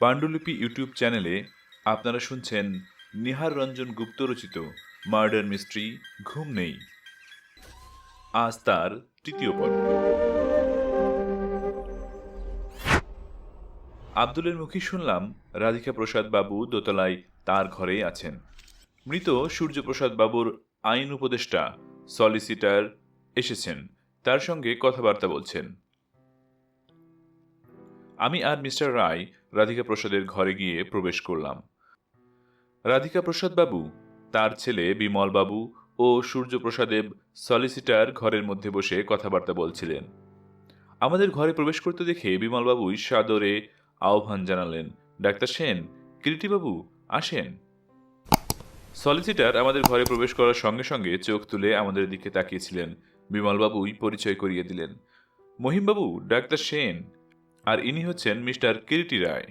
পাণ্ডুলিপি ইউটিউব চ্যানেলে আপনারা শুনছেন নিহার রঞ্জন গুপ্ত রচিত মার্ডার মিস্ট্রি ঘুম নেই। আজ তার তৃতীয় পর্ব। আব্দুলের মুখে শুনলাম রাধিকা প্রসাদ বাবু দোতলায় তার ঘরে আছেন। মৃত সূর্যপ্রসাদ বাবুর আইন উপদেষ্টা সলিসিটার এসেছেন, তার সঙ্গে কথাবার্তা বলছেন। আমি আর মিস্টার রায় রাধিকা প্রসাদের ঘরে গিয়ে প্রবেশ করলাম। রাধিকা প্রসাদ বাবু, তার ছেলে বিমল বাবু ও সূর্যপ্রসাদেব সলিসিটার ঘরের মধ্যে বসে কথাবার্তা বলছিলেন। আমাদের ঘরে প্রবেশ করতে দেখে বিমলবাবুই সাদরে আহ্বান জানালেন, ডাক্তার সেন, কিরিটিবাবু আসেন। সলিসিটার আমাদের ঘরে প্রবেশ করার সঙ্গে সঙ্গে চোখ তুলে আমাদের দিকে তাকিয়েছিলেন। বিমলবাবুই পরিচয় করিয়ে দিলেন, মহিমবাবু, ডাক্তার সেন, আর ইনি হচ্ছেন মিস্টার কিরিটি রায়।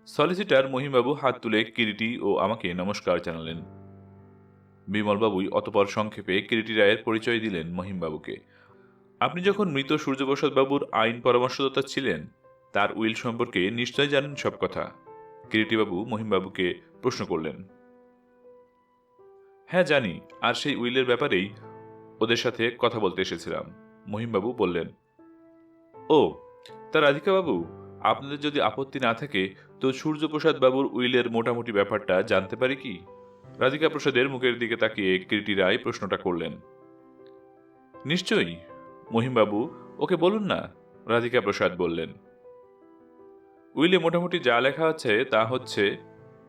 সলিসিটার মহিমবাবু হাত তুলে কিরিটি ও আমাকে নমস্কার জানালেন। বিমলবাবুই অতপর সংক্ষেপে কিরিটি রায়ের পরিচয় দিলেন মহিমবাবুকে। আপনি যখন মৃত সূর্যপ্রসাদ বাবুর আইন পরামর্শদাতা ছিলেন, তার উইল সম্পর্কে নিশ্চয় জানেন সব কথা। কিরিটিবাবু মহিমবাবুকে প্রশ্ন করলেন। হ্যাঁ জানি, আর সেই উইলের ব্যাপারেই ওদের সাথে কথা বলতে এসেছিলাম, মহিমবাবু বললেন। ও, তা রাধিকা বাবু, আপনাদের যদি আপত্তি না থাকে তো সূর্যপ্রসাদ বাবুর উইলের মোটামুটি ব্যাপারটা জানতে পারি কি? রাধিকা প্রসাদের মুখের দিকে তাকিয়ে কিরিটি রায় প্রশ্নটা করলেন। নিশ্চয়ই মহিমবাবু, ওকে বলুন না, রাধিকা প্রসাদ বললেন। উইলে মোটামুটি যা লেখা আছে তা হচ্ছে,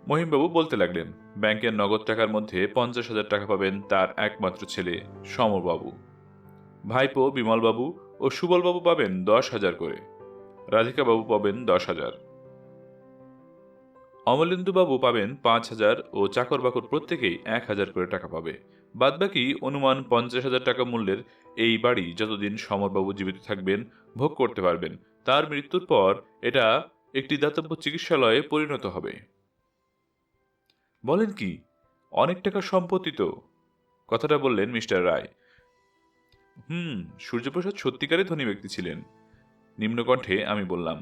মহিমবাবু বলতে লাগলেন, ব্যাংকের নগদ টাকার মধ্যে 50,000 টাকা পাবেন তার একমাত্র ছেলে সমরবাবু, ভাইপো বিমলবাবু ও সুবলবাবু পাবেন 10,000 করে, রাধিকাবাবু পাবেন 10,000, অমলেন্দুবাবু পাবেন 5,000 ও চাকর বাকর প্রত্যেকেই 1,000 করে টাকা পাবে। বাদবাকি অনুমান 50,000 টাকা মূল্যের এই বাড়ি যতদিন সমরবাবু জীবিত থাকবেন ভোগ করতে পারবেন। তার মৃত্যুর পর এটা একটি দাতব্য চিকিৎসালয়ে পরিণত হবে। বলেন কি, অনেক টাকা সম্পত্তি তো? কথাটা বললেন মিস্টার রায়। সূর্যপ্রসাদ সত্যিকারে ধনী ব্যক্তি ছিলেন, নিম্নকণ্ঠে আমি বললাম।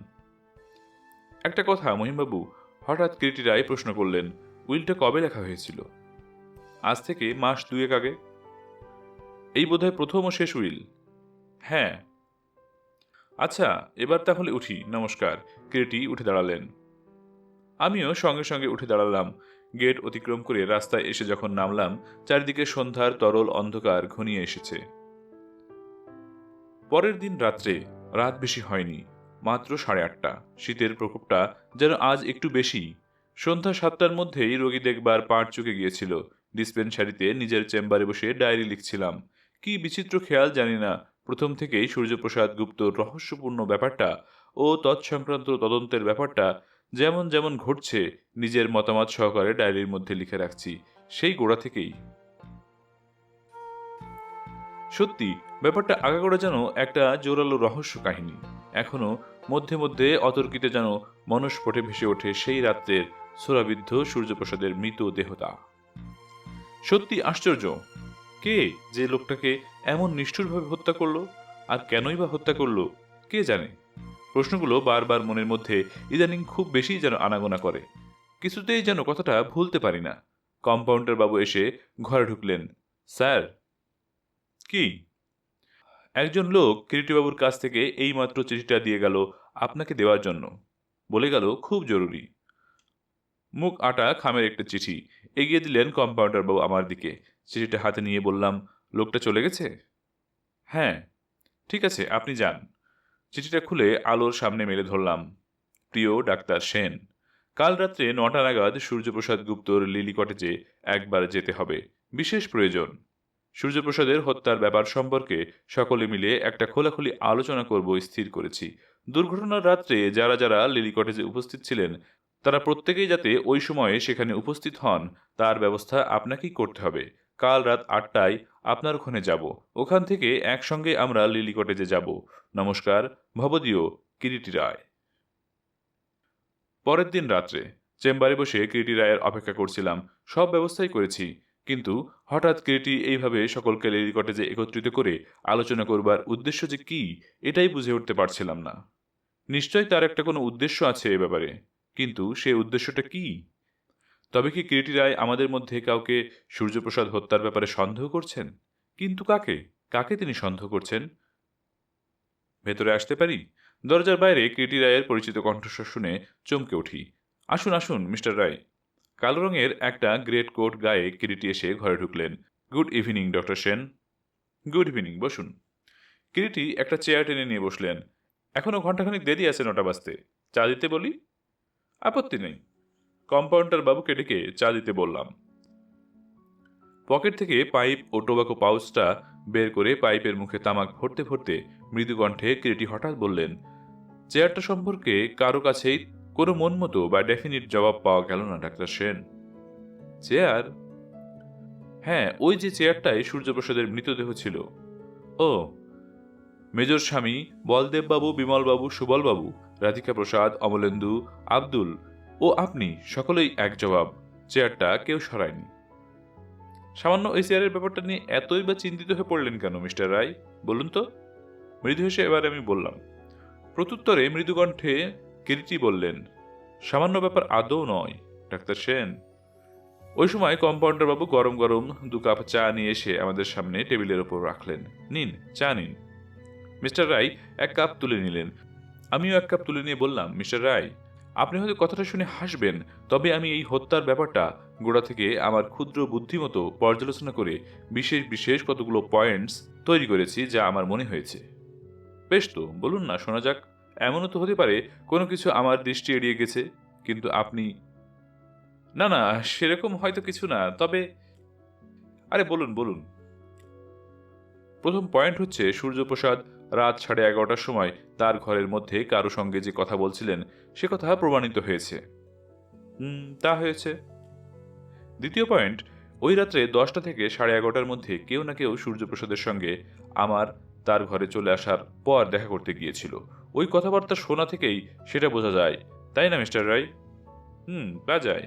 একটা কথা মহিমবাবু, হঠাৎ কিরিটি রায় প্রশ্ন করলেন, উইলটা কবে লেখা হয়েছিল? আজ থেকে মাস 2 আগে। এই বোধহয় প্রথম ও শেষ উইল। হ্যাঁ। আচ্ছা, এবার তাহলে উঠি, নমস্কার। কিরিটি উঠে দাঁড়ালেন। আমিও সঙ্গে সঙ্গে উঠে দাঁড়ালাম। গেট অতিক্রম করে রাস্তায় এসে যখন নামলাম, চারিদিকে সন্ধ্যার তরল অন্ধকার ঘনিয়ে এসেছে। পরের দিন রাত্রে, রাত বেশি হয়নি, মাত্র 8:30। শীতের প্রকোপটা যেন আজ একটু বেশি। সন্ধ্যা 7টার মধ্যেই রোগী দেখবার পাট চুকে গিয়েছিল। ডিসপেনসারিতে নিজের চেম্বারে বসে ডায়েরি লিখছিলাম। কি বিচিত্র খেয়াল জানি না, প্রথম থেকেই সূর্যপ্রসাদ গুপ্তর রহস্যপূর্ণ ব্যাপারটা ও তৎসংক্রান্ত তদন্তের ব্যাপারটা যেমন যেমন ঘটছে নিজের মতামত সহকারে ডায়েরির মধ্যে লিখে রাখছি, সেই গোড়া থেকেই। সত্যি ব্যাপারটা আগাগোড়া যেন একটা জোরালো রহস্য কাহিনী। এখনো মধ্যে মধ্যে অতর্কিতে যেন মনস্ফোটে ভেসে ওঠে সেই রাত্রের ছোড়াবিদ্ধ সূর্যপ্রসাদের মৃত দেহতা। সত্যি আশ্চর্য, কে যে লোকটাকে এমন নিষ্ঠুরভাবে হত্যা করলো, আর কেনই বা হত্যা করলো কে জানে। প্রশ্নগুলো বারবার মনের মধ্যে ইদানিং খুব বেশি যেন আনাগোনা করে। কিছুতেই যেন কথাটা ভুলতে পারি না। কম্পাউন্ডার বাবু এসে ঘরে ঢুকলেন। স্যার। কি? একজন লোক কিরিটিবাবুর কাছ থেকে এইমাত্র চিঠিটা দিয়ে গেল আপনাকে দেওয়ার জন্য, বলে গেল খুব জরুরি। মুখ আটা খামের একটা চিঠি এগিয়ে দিলেন কম্পাউন্ডার বাবু আমার দিকে। চিঠিটা হাতে নিয়ে বললাম, লোকটা চলে গেছে? হ্যাঁ। ঠিক আছে, আপনি যান। চিঠিটা খুলে আলোর সামনে মেলে ধরলাম। প্রিয় ডাক্তার সেন, কাল রাত্রে 9টা নাগাদ সূর্যপ্রসাদ গুপ্তর লিলি কটেজে একবার যেতে হবে, বিশেষ প্রয়োজন। সূর্যপ্রসাদের হত্যার ব্যাপার সম্পর্কে সকলে মিলে একটা খোলাখুলি আলোচনা করব স্থির করেছি। দুর্ঘটনার রাত্রে যারা যারা লিলি কটেজে উপস্থিত ছিলেন তারা প্রত্যেকেই যাতে ওই সময়ে সেখানে উপস্থিত হন তার ব্যবস্থা আপনাকেই করতে হবে। কাল রাত 8টায় আপনার ওখানে যাব, ওখান থেকে একসঙ্গে আমরা লিলি কটেজে যাব। নমস্কার, ভবদীয় কিরিটি রায়। পরের দিন রাত্রে চেম্বারে বসে কিরিটি রায়ের অপেক্ষা করছিলাম। সব ব্যবস্থাই করেছি, কিন্তু হঠাৎ কিরিটি এইভাবে সকলকে লিলি কটেজে একত্রিত করে আলোচনা করবার উদ্দেশ্য যে কি, এটাই বুঝে উঠতে পারছিলাম না। নিশ্চয়ই তার একটা কোনো উদ্দেশ্য আছে এ ব্যাপারে, কিন্তু সে উদ্দেশ্যটা কি? তবে কি কিরিটি রায় আমাদের মধ্যে কাউকে সূর্যপ্রসাদ হত্যার ব্যাপারে সন্দেহ করছেন? কিন্তু কাকে? কাকে তিনি সন্দেহ করছেন? ভেতরে আসতে পারি? দরজার বাইরে কিরিটি রায়ের পরিচিত কণ্ঠস্বর শুনে চমকে উঠি। আসুন আসুন মিস্টার রায়। কালো রঙের একটা গ্রেট কোট গায়ে কিরিটি এসে ঘরে ঢুকলেন। Good evening doctor Sen. Good evening, বসুন। কিরিটি একটা চেয়ার টেনে নিয়ে বসলেন। এখনো ঘন্টাখানিক দেরি আছে 9টা বাজতে। চা দিতে বলি? আপত্তি নেই। কম্পাউন্ডার বাবুকে ডেকে চা দিতে বললাম। পকেট থেকে পাইপ ও টোবাকো পাউচটা বের করে পাইপের মুখে তামাক ভরতে ভরতে মৃদু কণ্ঠে কিরিটি হঠাৎ বললেন, চেয়ারটা সম্পর্কে কারো কাছেই কোনো মন মতো বা ডেফিনিট জবাব পাওয়া গেল না ডাক্তার সেন। চেয়ার? হ্যাঁ, ওই যে চেয়ারটায় সূর্যপ্রসাদের মৃতদেহ ছিল। ও, মেজর স্বামী, বলদেববাবু, বিমলবাবু, সুবলবাবু, রাধিকা প্রসাদ, অমলেন্দু, আব্দুল ও আপনি সকলেই এক জবাব, চেয়ারটা কেউ সরায়নি। সামান্য ওই চেয়ারের ব্যাপারটা নিয়ে এতই বা চিন্তিত হয়ে পড়লেন কেন মিস্টার রায়, বলুন তো? মৃদু হেসে এবার আমি বললাম। প্রত্যুত্তরে মৃদুকণ্ঠে কিরিটি বললেন, সামান্য ব্যাপার আদৌ নয় ডাক্তার সেন। ওই সময় কম্পাউন্ডার বাবু গরম গরম 2 কাপ চা নিয়ে এসে আমাদের সামনে টেবিলের ওপর রাখলেন। নিন, চা নিন। মিস্টার রায় 1 কাপ তুলে নিলেন। আমিও 1 কাপ তুলে নিয়ে বললাম, মিস্টার রায়, আপনি হয়তো কথাটা শুনে হাসবেন, তবে আমি এই হত্যার ব্যাপারটা গোড়া থেকে আমার ক্ষুদ্র বুদ্ধিমতো পর্যালোচনা করে বিশেষ বিশেষ কতগুলো পয়েন্টস তৈরি করেছি যা আমার মনে হয়েছে। বেশ তো, বলুন না, শোনা যাক। এমনও তো হতে পারে কোনো কিছু আমার দৃষ্টি এড়িয়ে গেছে, কিন্তু আপনি। না না, সেরকম হয়তো কিছু না, তবে। আরে বলুন বলুন। প্রথম পয়েন্ট হচ্ছে, সূর্যপ্রসাদ রাত 11:30টার সময় তার ঘরের মধ্যে কারো সঙ্গে যে কথা বলছিলেন সে কথা প্রমাণিত হয়েছে। তা হয়েছে। দ্বিতীয় পয়েন্ট, ওই রাত্রে 10টা থেকে 11:30টার মধ্যে কেউ না কেউ সূর্যপ্রসাদের সঙ্গে আমার তার ঘরে চলে আসার পর দেখা করতে গিয়েছিল। ওই কথাবার্তা শোনা থেকেই সেটা বোঝা যায়, তাই না মিস্টার রায়? তা যায়।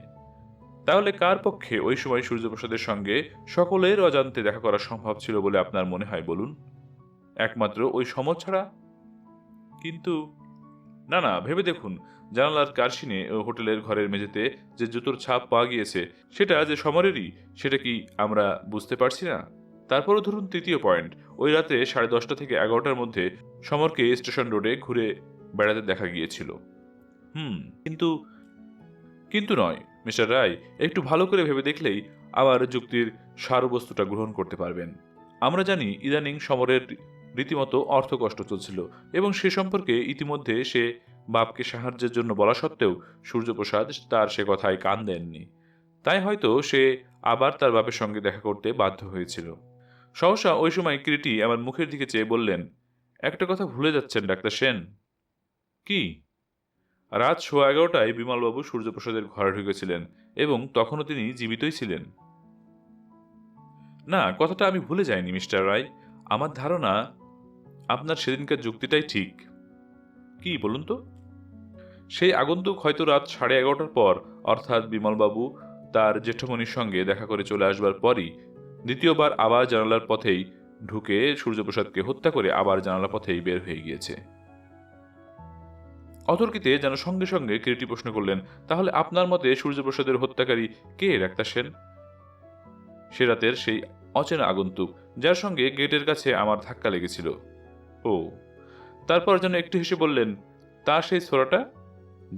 তাহলে কার পক্ষে ওই সময় সূর্যপ্রসাদের সঙ্গে সকলের অজান্তে দেখা করা সম্ভব ছিল বলে আপনার মনে হয় বলুন? একমাত্র ওই সমর ছাড়া? কিন্তু। না না, ভেবে দেখুন, জানালার কার্শিনে ও হোটেলের ঘরের মেঝেতে যে জুতোর ছাপ পাওয়া গিয়েছে সেটা যে সমরেরই, সেটা কি আমরা বুঝতে পারছি না? তারপরও ধরুন তৃতীয় পয়েন্ট, ওই রাতে 10:30 থেকে 11টার মধ্যে সমরকে স্টেশন রোডে ঘুরে বেড়াতে দেখা গিয়েছিল। কিন্তু। কিন্তু নয় মিস্টার রায়, একটু ভালো করে ভেবে দেখলেই আমার যুক্তির সারবস্তুটা গ্রহণ করতে পারবেন। আমরা জানি ইদানিং সমরের রীতিমতো অর্থকষ্ট চলছিল, এবং সে সম্পর্কে ইতিমধ্যে সে বাপকে সাহায্যের জন্য বলা সত্ত্বেও সূর্যপ্রসাদ তার সে কথায় কান দেননি। তাই হয়তো সে আবার তার বাপের সঙ্গে দেখা করতে বাধ্য হয়েছিল। সহসা ওই সময় কিরিটি আমার মুখের দিকে চেয়ে বললেন, একটা কথা ভুলে যাচ্ছেন ডাক্তার সেন। কি? রাত 11:15টায় বিমলবাবু সূর্যপ্রসাদের ঘরে ঢুকেছিলেন, এবং তখনও তিনি জীবিতই ছিলেন। না, কথাটা আমি ভুলে যাইনি মিস্টার রায়। আমার ধারণা আপনার সেদিনকার যুক্তিটাই ঠিক। কি বলুন তো? সেই আগন্তুক হয়তো রাত 11:30টার পর, অর্থাৎ বিমলবাবু তার জেঠমণির সঙ্গে দেখা করে চলে আসবার পরই দ্বিতীয়বার আবার জানালার পথেই ঢুকে সূর্যপ্রসাদকে হত্যা করে আবার জানালা পথেই বের হয়ে গিয়েছে। অতর্কিতে যেন সঙ্গে সঙ্গে কিরিটি প্রশ্ন করলেন, তাহলে আপনার মতে সূর্যপ্রসাদের হত্যাকারী কে ডাক্তার সেন? সে রাতের সেই অচেনা আগন্তুক যার সঙ্গে গেটের কাছে আমার ধাক্কা লেগেছিল। ও। তারপর যেন একটু হেসে বললেন, তার সেই ছোরাটা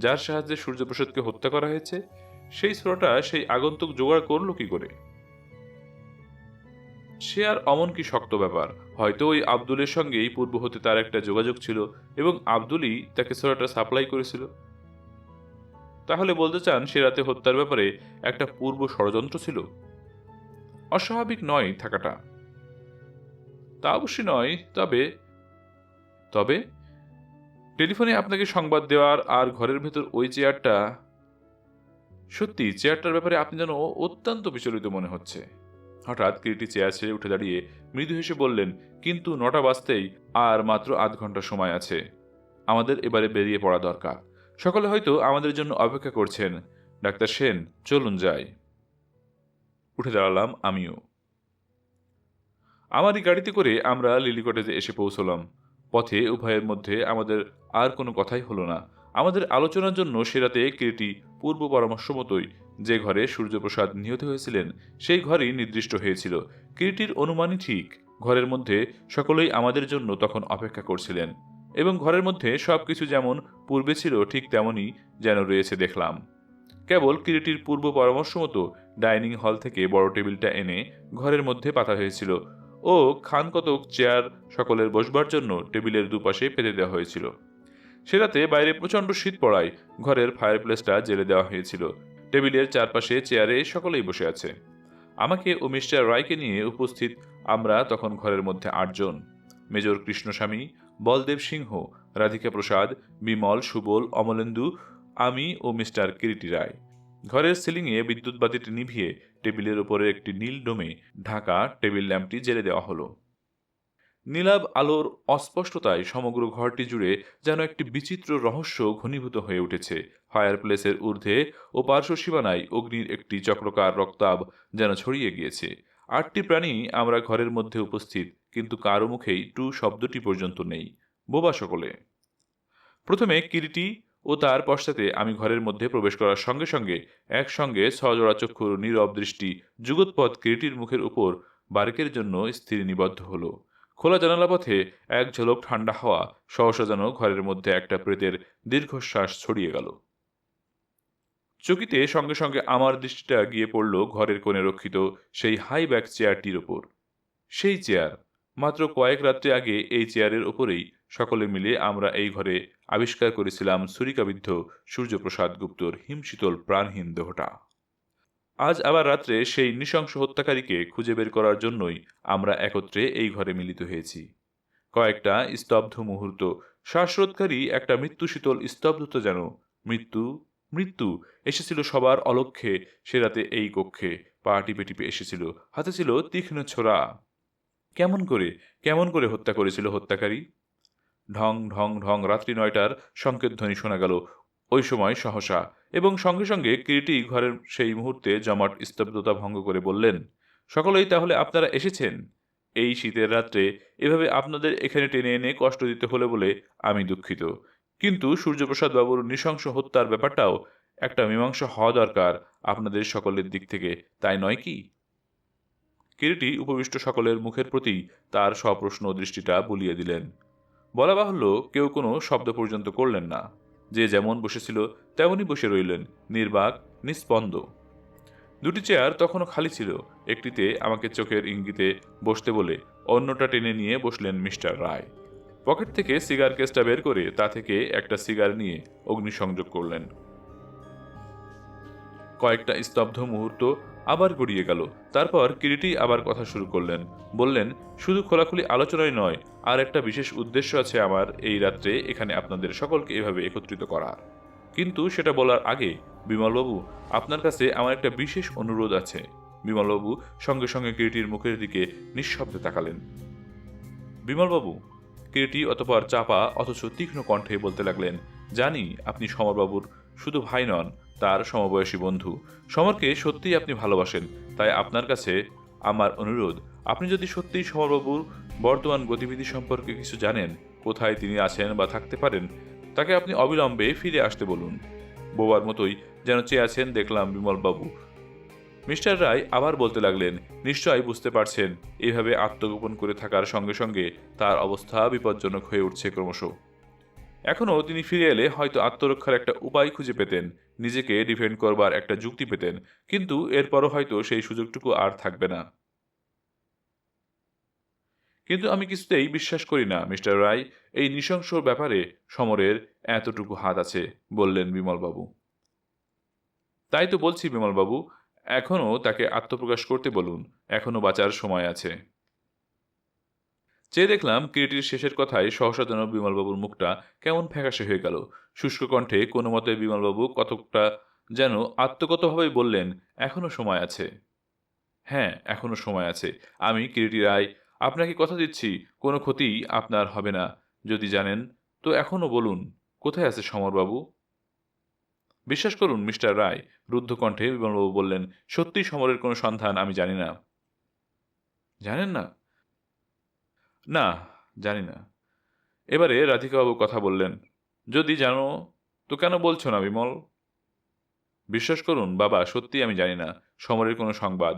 যার সাহায্যে সূর্যপ্রসাদকে হত্যা করা হয়েছে, সেই ছোরাটা সেই আগন্তুক জোগাড় করলো কি করে? সে আর অমন কি শক্ত ব্যাপার, হয়তো ওই আব্দুলের সঙ্গেই পূর্ব হতে তার একটা যোগাযোগ ছিল, এবং আব্দুলই তাকে ছোরাটা সাপ্লাই করেছিল। তাহলে বলতে চান সে রাতে হত্যার ব্যাপারে একটা পূর্ব ষড়যন্ত্র ছিল? অস্বাভাবিক নয় থাকাটা। তা অবশ্যই নয়, তবে। তবে টেলিফোনে আপনাকে সংবাদ দেওয়ার আর ঘরের ভেতর ওই চেয়ারটা। সত্যি চেয়ারটার ব্যাপারে আপনি যেন অত্যন্ত বিচলিত মনে হচ্ছে। হঠাৎ কিরিটি চেয়ার ছেড়ে উঠে দাঁড়িয়ে মৃদু হেসে বললেন, কিন্তু 9টা বাজতেই আর মাত্র আধ ঘন্টা সময় আছে। আমাদের এবারে বেরিয়ে পড়া দরকার। সকলে হয়তো আমাদের জন্য অপেক্ষা করছেন। ডাক্তার সেন, চলুন যাই। উঠে দাঁড়ালাম আমিও। আমারই গাড়িতে করে আমরা লিলি কটেজে এসে পৌঁছলাম। পথে উভয়ের মধ্যে আমাদের আর কোনো কথাই হলো না। আমাদের আলোচনার জন্য সে রাতে কিরিটি পূর্ব পরামর্শ মতোই যে ঘরে সূর্যপ্রসাদ নিহত হয়েছিলেন সেই ঘরই নির্দিষ্ট হয়েছিল। কিরিটির অনুমানই ঠিক, ঘরের মধ্যে সকলেই আমাদের জন্য তখন অপেক্ষা করছিলেন এবং ঘরের মধ্যে সবকিছু যেমন পূর্বে ছিল ঠিক তেমনই যেন রয়েছে দেখলাম। কেবল কিরিটির পূর্ব পরামর্শ মতো ডাইনিং হল থেকে বড় টেবিলটা এনে ঘরের মধ্যে পাতা হয়েছিল ও খান কতক চেয়ার সকলের বসবার জন্য টেবিলের দুপাশে পেতে দেওয়া হয়েছিল। সে রাতে বাইরে প্রচণ্ড শীত পড়ায় ঘরের ফায়ারপ্লেসটা জ্বেলে দেওয়া হয়েছিল। টেবিলের চারপাশে চেয়ারে সকলেই বসে আছে। আমাকে ও মিস্টার রায়কে নিয়ে উপস্থিত আমরা তখন ঘরের মধ্যে 8 জন। মেজর কৃষ্ণস্বামী, বলদেব সিংহ, রাধিকা প্রসাদ, বিমল, সুবল, অমলেন্দু, আমি ও মিস্টার কিরিটি রায়। ঘরের সিলিংয়ে বিদ্যুৎ বাতিটি নিভিয়ে টেবিলের উপরে একটি নীল ডোমে ঢাকা টেবিল ল্যাম্পটি জ্বেলে দেওয়া হলো। নীলাভ আলোর অস্পষ্টতায় সমগ্র ঘরটি জুড়ে যেন একটি বিচিত্র রহস্য ঘনীভূত হয়ে উঠেছে। ফায়ারপ্লেসের ঊর্ধ্বে ও পার্শ্ব সীমানায় অগ্নির একটি চক্রকার রক্তাভ যেন ছড়িয়ে গিয়েছে। 8টি প্রাণী আমরা ঘরের মধ্যে উপস্থিত, কিন্তু কারো মুখেই টু শব্দটি পর্যন্ত নেই। বোবা সকলে। প্রথমে কিরিটি ও তার পশ্চাতে আমি ঘরের মধ্যে প্রবেশ করার সঙ্গে সঙ্গে একসঙ্গে সজোড়া চক্ষুর নীরব দৃষ্টি যুগৎপথ কিরিটির মুখের উপর বারেকের জন্য স্থির নিবদ্ধ হলো। খোলা জানালা পথে এক ঝলক ঠান্ডা হাওয়া সহসা যেন ঘরের মধ্যে একটা প্রেতের দীর্ঘশ্বাস ছড়িয়ে গেল। চকিতে সঙ্গে সঙ্গে আমার দৃষ্টিটা গিয়ে পড়ল ঘরের কোণে রক্ষিত সেই হাই ব্যাক চেয়ারটির ওপর। সেই চেয়ার, মাত্র কয়েক রাত্রি আগে এই চেয়ারের ওপরেই সকলে মিলে আমরা এই ঘরে আবিষ্কার করেছিলাম ছুরিকাবিদ্ধ সূর্যপ্রসাদ গুপ্তর হিমশীতল প্রাণহীন দেহটা। আজ আবার রাত্রে সেই নৃশংস হত্যাকারীকে খুঁজে বের করার জন্যই আমরা একত্রে এই ঘরে মিলিত হয়েছি। কয়েকটা স্তব্ধ মুহূর্ত, শ্বাসরোধকারী একটা মৃত্যুশীতল স্তব্ধতা যেন। মৃত্যু, মৃত্যু এসেছিল সবার অলক্ষ্যে সে রাতে এই কক্ষে, পা টিপে টিপে এসেছিল, হাতে ছিল তীক্ষ্ণ ছোরা। কেমন করে, কেমন করে হত্যা করেছিল হত্যাকারী? ঢং ঢং ঢং রাত্রি 9টার সংকেতধ্বনি শোনা গেল ওই সময় সহসা, এবং সঙ্গে সঙ্গে কিরিটি ঘরের সেই মুহূর্তে জমাট স্তব্ধতা ভঙ্গ করে বললেন, সকলেই তাহলে আপনারা এসেছেন? এই শীতের রাত্রে এভাবে আপনাদের এখানে টেনে এনে কষ্ট দিতে হলে বলে আমি দুঃখিত, কিন্তু সূর্যপ্রসাদ বাবুর নৃশংস হত্যার ব্যাপারটাও একটা মীমাংসা হওয়া দরকার আপনাদের সকলের দিক থেকে, তাই নয় কি? কিরিটি উপবিষ্ট সকলের মুখের প্রতি তার সপ্রশ্ন দৃষ্টিটা বুলিয়ে দিলেন। বলা বাহুল্য, কেউ কোনো শব্দ পর্যন্ত করলেন না। যে যেমন বসেছিল তেমনই বসে রইলেন, নির্বাক, নিস্পন্দ। 2টি চেয়ার তখনও খালি ছিল। একটিতে আমাকে চোখের ইঙ্গিতে বসতে বলে অন্যটা টেনে নিয়ে বসলেন মিস্টার রায়। পকেট থেকে সিগার কেসটা বের করে তা থেকে একটা সিগার নিয়ে অগ্নিসংযোগ করলেন। কয়েকটা স্তব্ধ মুহূর্ত আবার গড়িয়ে গেল। তারপর কিরিটি আবার কথা শুরু করলেন। বললেন, শুধু খোলাখুলি আলোচনায় নয়, আর একটা বিশেষ উদ্দেশ্য আছে আমার এই রাত্রে এখানে আপনাদের সকলকে এভাবে একত্রিত করার। কিন্তু সেটা বলার আগে বিমলবাবু, আপনার কাছে আমার একটা বিশেষ অনুরোধ আছে। বিমলবাবু সঙ্গে সঙ্গে কিরিটির মুখের দিকে নিঃশব্দে তাকালেন। বিমলবাবু, কিরিটি অতপর চাপা অথচ তীক্ষ্ণ কণ্ঠে বলতে লাগলেন, জানি আপনি সমরবাবুর শুধু ভাই নন, তার সমবয়সী বন্ধু। সমরকে সত্যিই আপনি ভালোবাসেন, তাই আপনার কাছে আমার অনুরোধ, আপনি যদি সত্যিই সমরবাবুর বর্তমান গতিবিধি সম্পর্কে কিছু জানেন, কোথায় তিনি আছেন বা থাকতে পারেন, তাকে আপনি অবিলম্বে ফিরে আসতে বলুন। বোবার মতোই যেন চেয়ে আছেন দেখলাম বিমলবাবু। মিস্টার রায় আবার বলতে লাগলেন, নিশ্চয়ই বুঝতে পারছেন এইভাবে আত্মগোপন করে থাকার সঙ্গে সঙ্গে তার অবস্থা বিপজ্জনক হয়ে উঠছে ক্রমশ। এখনও তিনি ফিরে এলে হয়তো আত্মরক্ষার একটা উপায় খুঁজে পেতেন, নিজেকে ডিফেন্ড করবার একটা যুক্তি পেতেন, কিন্তু এরপরও হয়তো সেই সুযোগটুকু আর থাকবে না। কিন্তু আমি কিছুতেই বিশ্বাস করি না মিস্টার রায়, এই নৃশংস ব্যাপারে সমরের এতটুকু হাত আছে, বললেন বিমলবাবু। তাই তো বলছি বিমলবাবু, এখনও তাকে আত্মপ্রকাশ করতে বলুন, এখনও বাঁচার সময় আছে। চেয়ে দেখলাম কিরিটির শেষের কথায় সহসা যেন বিমলবাবুর মুখটা কেমন ফ্যাকাশে হয়ে গেল। শুষ্ক কণ্ঠে কোনো মতে বিমলবাবু কতকটা যেন আত্মগতভাবেই বললেন, এখনো সময় আছে। হ্যাঁ, এখনো সময় আছে। আমি কিরিটি রায় আপনাকে কথা দিচ্ছি, কোনো ক্ষতি আপনার হবে না। যদি জানেন তো এখনো বলুন, কোথায় আছে সমরবাবু? বিশ্বাস করুন মিস্টার রায়, রুদ্ধ কণ্ঠে বিমলবাবু বললেন, সত্যিই সমরের কোনো সন্ধান আমি জানি না। জানেন না? না, জানি না। এবারে রাধিকাবাবু কথা বললেন, যদি জানো তো কেন বলছো না বিমল? বিশ্বাস করুন বাবা, সত্যি আমি জানি না সমরের কোনো সংবাদ।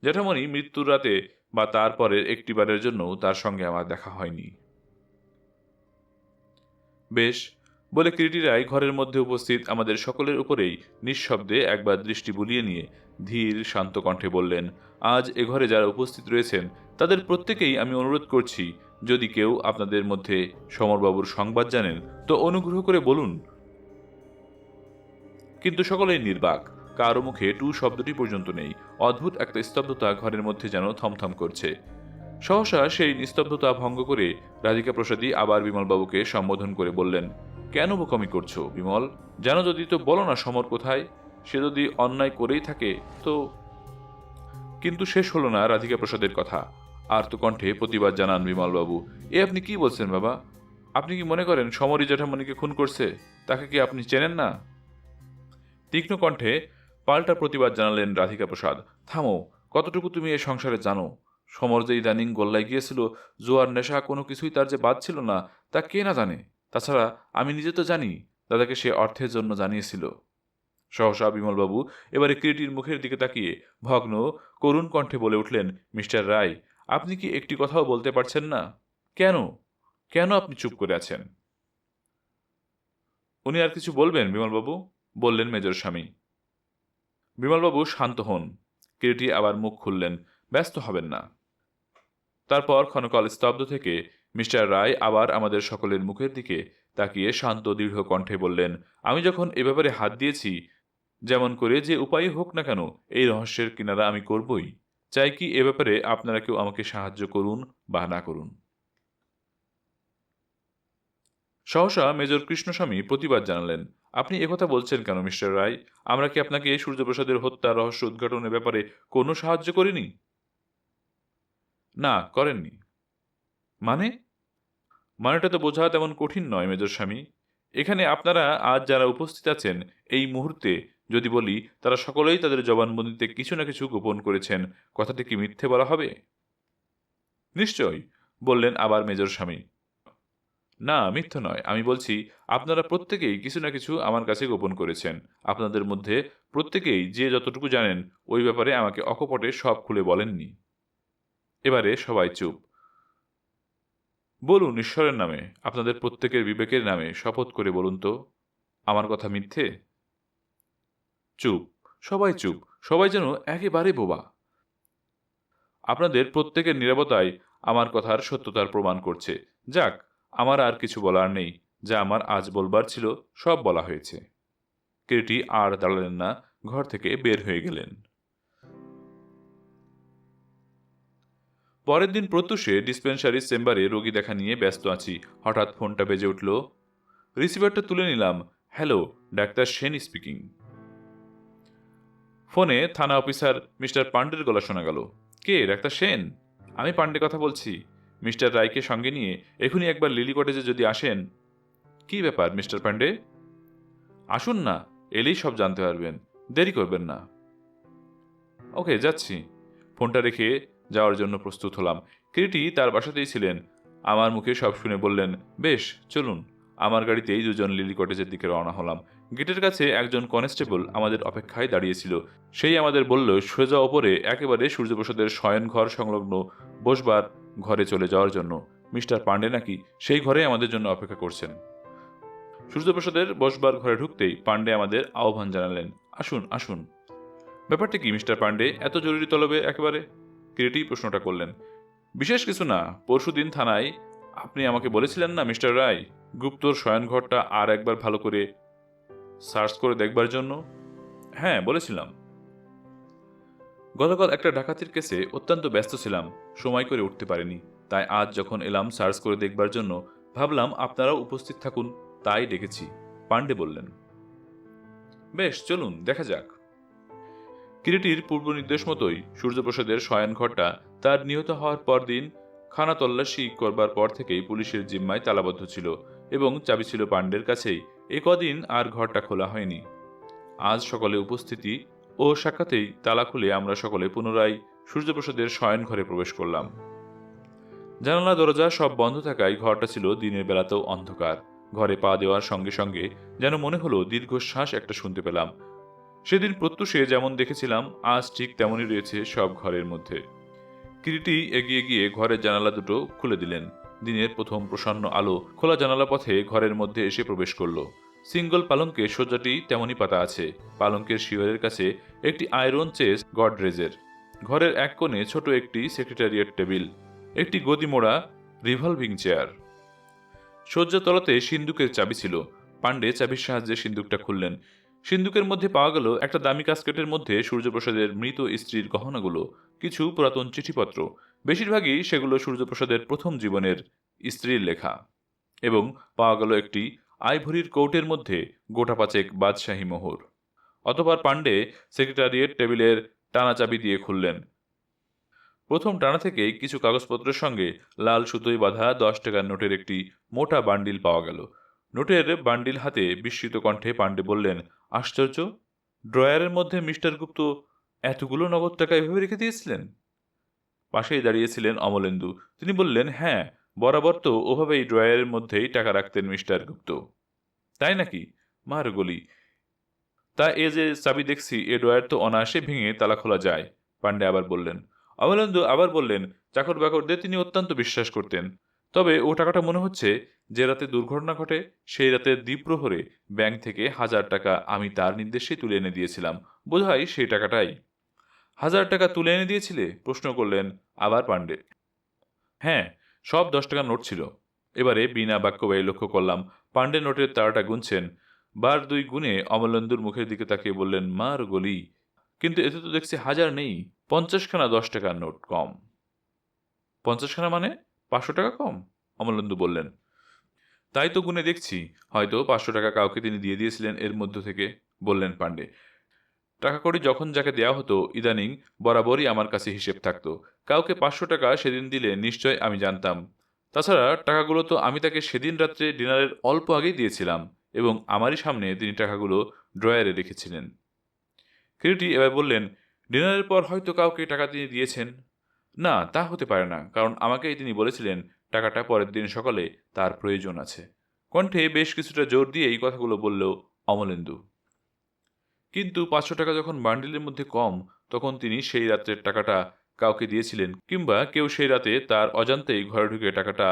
জ্যাঠামণি মৃত্যুর রাতে বা তারপরের একটিবারের জন্য তার সঙ্গে আমার দেখা হয়নি। বেশ, বলে কিরিটি রায় ঘরের মধ্যে উপস্থিত আমাদের সকলের উপরেই নিঃশব্দে একবার দৃষ্টি বুলিয়ে নিয়ে ধীর শান্ত কণ্ঠে বললেন, আজ এ ঘরে যারা উপস্থিত রয়েছেন তাদের প্রত্যেকেই আমি অনুরোধ করছি, যদি কেউ আপনাদের মধ্যে সমরবাবুর সংবাদ জানেন তো অনুগ্রহ করে বলুন। কিন্তু সকলেই নির্বাক, কারো মুখে টু শব্দটি পর্যন্ত নেই। অদ্ভুত একটা স্তব্ধতা ঘরের মধ্যে যেন থমথম করছে। সহসা সেই নিস্তব্ধতা ভঙ্গ করে রাধিকা প্রসাদী আবার বিমলবাবুকে সম্বোধন করে বললেন, কেন বোকামি করছো বিমল? জানো যদি তো বলো না সমর কোথায়। সে যদি অন্যায় করেই থাকে তো। কিন্তু শেষ হলো না রাধিকা প্রসাদের কথা। আর্ত কণ্ঠে প্রতিবাদ জানান বিমলবাবু, এ আপনি কি বলছেন বাবা? আপনি কি মনে করেন সমরই জ্যাঠামণিকে খুন করছে? তাকে কি আপনি চেনেন না? তীক্ষ্ণ কণ্ঠে পাল্টা প্রতিবাদ জানালেন রাধিকা প্রসাদ, থামো। কতটুকু তুমি এই সংসারে জানো? সমর যে ইদানিং গোল্লায় গিয়েছিল, জোয়ার নেশা কোনো কিছুই তার যে বাদ ছিল না, তা কে না জানে? তাছাড়া আমি নিজে তো জানি দাদাকে সে অর্থের জন্য জানিয়েছিল। সহসা বিমলবাবু এবারে কিরিটির মুখের দিকে তাকিয়ে ভগ্ন করুণ কণ্ঠে বলে উঠলেন, মিস্টার রায়, আপনি কি একটি কথাও বলতে পারছেন না? কেন? কেন আপনি চুপ করে আছেন? উনি আর কিছু বলবেন বিমলবাবু? বললেন মেজর স্বামী। বিমলবাবু শান্ত হন। কিরিটি আবার মুখ খুললেন, ব্যস্ত হবেন না। তারপর ক্ষণকাল স্তব্ধ থেকে মিস্টার রায় আবার আমাদের সকলের মুখের দিকে তাকিয়ে শান্ত দৃঢ় কণ্ঠে বললেন, আমি যখন এ ব্যাপারে হাত দিয়েছি, যেমন করে যে উপায় হোক না কেন এই রহস্যের কিনারা আমি করবই। চাই কি এ ব্যাপারে আপনারা কেউ আমাকে সাহায্য করুন বা না করুন। সহসা মেজর কৃষ্ণস্বামী প্রতিবাদ জানালেন, আপনি একথা বলছেন কেন মিস্টার রায়? আমরা কি আপনাকে সূর্যপ্রসাদের হত্যা রহস্য উদ্ঘাটনের ব্যাপারে কোনো সাহায্য করিনি? না, করেননি। মানে? মানেটা তো বোঝা তেমন কঠিন নয় মেজর স্বামী। এখানে আপনারা আজ যারা উপস্থিত আছেন, এই মুহূর্তে যদি বলি তারা সকলেই তাদের জবানবন্দিতে কিছু না কিছু গোপন করেছেন, কথাটি কি মিথ্যে বলা হবে? নিশ্চয়ই, বললেন আবার মেজর স্বামী। না, মিথ্যে নয়। আমি বলছি আপনারা প্রত্যেকেই কিছু না কিছু আমার কাছে গোপন করেছেন। আপনাদের মধ্যে প্রত্যেকেই যে যতটুকু জানেন ওই ব্যাপারে আমাকে অকপটে সব খুলে বলেননি। এবারে সবাই চুপ। বলুন ঈশ্বরের নামে, আপনাদের প্রত্যেকের বিবেকের নামে শপথ করে বলুন তো, আমার কথা মিথ্যে? চুপ, সবাই চুপ। সবাই যেন একেবারে বোবা। আপনাদের প্রত্যেকের নীরবতাই আমার কথার সত্যতার প্রমাণ করছে। যাক, আমার আর কিছু বলার নেই। যা আমার আজ বলবার ছিল সব বলা হয়েছে। কিরিটি আর দাঁড়ালেন না, ঘর থেকে বের হয়ে গেলেন। পরের দিন প্রত্যুষে ডিসপেন্সারির চেম্বারে রোগী দেখা নিয়ে ব্যস্ত আছি। হঠাৎ ফোনটা বেজে উঠল। রিসিভারটা তুলে নিলাম। Hello, doctor Sen speaking. ফোনে থানা অফিসার মিস্টার পান্ডের গলা শোনা গেল। কে, ডাক্তার সেন? আমি পান্ডে কথা বলছি। মিস্টার রায়কে সঙ্গে নিয়ে এখনই একবার লিলি কটেজে যদি আসেন। কি ব্যাপার মিস্টার পান্ডে? আসুন না, এলেই সব জানতে পারবেন। দেরি করবেন না। ওকে, যাচ্ছি। ফোনটা রেখে যাওয়ার জন্য প্রস্তুত হলাম। কিরিটি তার বাসাতেই ছিলেন। আমার মুখে সব শুনে বললেন, বেশ, চলুন। আমার গাড়িতেই দুজন লিলি কটেজের দিকে রওনা হলাম। গেটের কাছে একজন কনস্টেবল আমাদের অপেক্ষায় দাঁড়িয়েছিল। সেই আমাদের বলল সোজা ওপরে একেবারে সূর্যপ্রসাদের শয়ন ঘর সংলগ্ন বসবার ঘরে চলে যাওয়ার জন্য। মিস্টার পান্ডে নাকি সেই ঘরে আমাদের জন্য অপেক্ষা করছেন। সূর্যপ্রসাদের বসবার ঘরে ঢুকতেই পান্ডে আমাদের আহ্বান জানালেন, আসুন আসুন। ব্যাপারটা কি মিস্টার পান্ডে, এত জরুরি তলবে একেবারে? কিরিটি প্রশ্নটা করলেন। বিশেষ কিছু না, পরশুদিন থানায় আপনি আমাকে বলেছিলেন না মিস্টার রায়, গুপ্তর শয়নঘরটা আর একবার ভালো করে সার্চ করে দেখবার জন্য? হ্যাঁ, বলেছিলাম। গতকাল একটা ডাকাতির কেসে অত্যন্ত ব্যস্ত ছিলাম, সময় করে উঠতে পারিনি। তাই আজ যখন এলাম সার্চ করে দেখবার জন্য, ভাবলাম আপনারাও উপস্থিত থাকুন, তাই ডেকেছি। পান্ডে বললেন। বেশ, চলুন দেখা যাক। কিরিটির পূর্ব নির্দেশ মতোই সূর্যপ্রসাদের শয়নঘরটা তার নিহত হওয়ার পরদিন খানা তল্লাশি করবার পর থেকেই পুলিশের জিম্মায় তালাবদ্ধ ছিল এবং চাবি ছিল পান্ডের কাছেই। এ কদিন আর ঘরটা খোলা হয়নি। আজ সকালে উপস্থিতি ও সাক্ষাতেই তালা খুলে আমরা সকলে পুনরায় সূর্যপ্রসাদের শয়নঘরে প্রবেশ করলাম। জানালা দরজা সব বন্ধ থাকায় ঘরটা ছিল দিনের বেলাতেও অন্ধকার। ঘরে পা দেওয়ার সঙ্গে সঙ্গে যেন মনে হলো দীর্ঘশ্বাস একটা শুনতে পেলাম। সেদিন প্রত্যুষে যেমন দেখেছিলাম আজ ঠিক তেমনই রয়েছে সব ঘরের মধ্যে। কিরিটি এগিয়ে গিয়ে ঘরের জানালা দুটো খুলে দিলেন। দিনের প্রথম প্রসন্ন আলো খোলা জানালা পথে ঘরের মধ্যে এসে প্রবেশ করলো। সিঙ্গল পালঙ্কে শয্যাটি তেমনই পাতা আছে। পালঙ্কের শিয়রের কাছে একটি আয়রন চেস গডরেজের। ঘরের এক কোণে ছোট একটি সেক্রেটারিয়েট টেবিল, একটি গদিমোড়া রিভলভিং চেয়ার। শয্যার তলাতে সিন্দুকের চাবি ছিল। পাণ্ডে চাবির সাহায্যে সিন্দুকটা খুললেন। সিন্দুকের মধ্যে পাওয়া গেল একটা দামি কাস্কেটের মধ্যে সূর্যপ্রসাদের মৃত স্ত্রীর গহনাগুলো, কিছু পুরাতন চিঠিপত্র। বেশিরভাগই সেগুলো সূর্যপ্রসাদের প্রথম জীবনের স্ত্রীর লেখা। এবং পাওয়া গেল একটি আইভরির কৌটের মধ্যে গোটা পাঁচেক বাদশাহী মোহর। অতঃপর পাণ্ডে সেক্রেটারিয়েট টেবিলের টানা চাবি দিয়ে খুললেন। প্রথম টানা থেকেই কিছু কাগজপত্রের সঙ্গে লাল সুতোয় বাঁধা 10 টাকার নোটের একটি মোটা বান্ডিল পাওয়া গেল। নোটের বান্ডিল হাতে বিস্মিত কণ্ঠে পাণ্ডে বললেন, আশ্চর্য, ড্রয়ারের মধ্যে মিস্টার গুপ্ত এতগুলো নগদ টাকা এভাবে রেখে দিয়েছিলেন? পাশেই দাঁড়িয়েছিলেন অমলেন্দু। তিনি বললেন, হ্যাঁ, বরাবর তো ওভাবেই ড্রয়ারের মধ্যেই টাকা রাখতেন মিস্টার গুপ্ত। তাই নাকি? মার গলি! তা এ যে চাবি দেখছি, এ ড্রয়ার তো অনায়াসে ভেঙে তালা খোলা যায়। পাণ্ডে আবার বললেন। অমলেন্দু আবার বললেন, চাকর বাকরদের তিনি অত্যন্ত বিশ্বাস করতেন। তবে ও টাকাটা মনে হচ্ছে যে রাতে দুর্ঘটনা ঘটে সেই রাতের দ্বিপ্রহরে ব্যাংক থেকে 1000 টাকা আমি তার নির্দেশেই তুলে এনে দিয়েছিলাম। বোধহয় সেই টাকাটাই। 1000 টাকা তুলে এনে দিয়েছিলে? প্রশ্ন করলেন আবার পাণ্ডে। হ্যাঁ, সব 10 টাকার নোট ছিল। এবারে বিনা বাক্য ব্যয়ে লক্ষ্য করলাম পাণ্ডে নোটের তারাটা গুনছেন। বার দুই গুণে অমলেন্দুর মুখের দিকে তাকিয়ে বললেন, মার গলি! কিন্তু এতে তো দেখছি 1000 নেই, 50খানা 10 টাকার নোট কম। 50খানা মানে 500 টাকা কম? অমলেন্দু বললেন। তাই তো গুনে দেখছি, হয়তো 500 টাকা কাউকে তিনি দিয়ে দিয়েছিলেন এর মধ্য থেকে, বললেন পাণ্ডে। টাকা কড়ি যখন যাকে দেয়া হতো ইদানিং বরাবরই আমার কাছে হিসেব থাকতো। কাউকে 500 টাকা সেদিন দিলে নিশ্চয় আমি জানতাম। তাছাড়া টাকাগুলো তো আমি তাকে সেদিন রাত্রে ডিনারের অল্প আগেই দিয়েছিলাম এবং আমারই সামনে তিনি টাকাগুলো ড্রয়ারে রেখেছিলেন। কিরিটি এবার বললেন, ডিনারের পর হয়তো কাউকে টাকা তিনি দিয়েছেন। না, তা হতে পারে না, কারণ আমাকেই তিনি বলেছিলেন টাকাটা পরের দিন সকালে তার প্রয়োজন আছে। কণ্ঠে বেশ কিছুটা জোর দিয়ে এই কথাগুলো বলল অমলেন্দু। কিন্তু 500 টাকা যখন বান্ডিলের মধ্যে কম, তখন তিনি সেই রাত্রের টাকাটা কাউকে দিয়েছিলেন, কিংবা কেউ সেই রাতে তার অজান্তেই ঘরে ঢুকে টাকাটা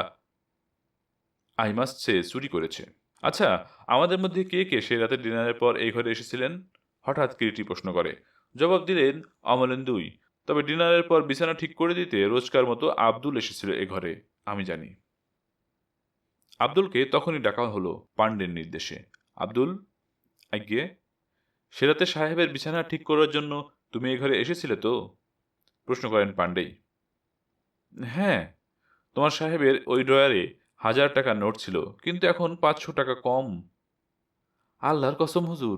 আইমাসছে চুরি করেছে। আচ্ছা, আমাদের মধ্যে কে কে সেই রাতে ডিনারের পর এই ঘরে এসেছিলেন? হঠাৎ কিরিটি প্রশ্ন করে। জবাব দিলেন অমলেন্দুই। তবে ডিনারের পর বিছানা ঠিক করে দিতে রোজকার মতো আব্দুল এসেছিল এ ঘরে, আমি জানি। আব্দুলকে তখনই ডাকা হলো পাণ্ডের নির্দেশে। আব্দুল! আজ্ঞে! সে রাতে সাহেবের বিছানা ঠিক করার জন্য তুমি এ ঘরে এসেছিলে তো? প্রশ্ন করেন পাণ্ডেই। হ্যাঁ, তোমার সাহেবের ওই ড্রয়ারে 1000 টাকার নোট ছিল, কিন্তু এখন 500 টাকা কম। আল্লাহর কসম হুজুর,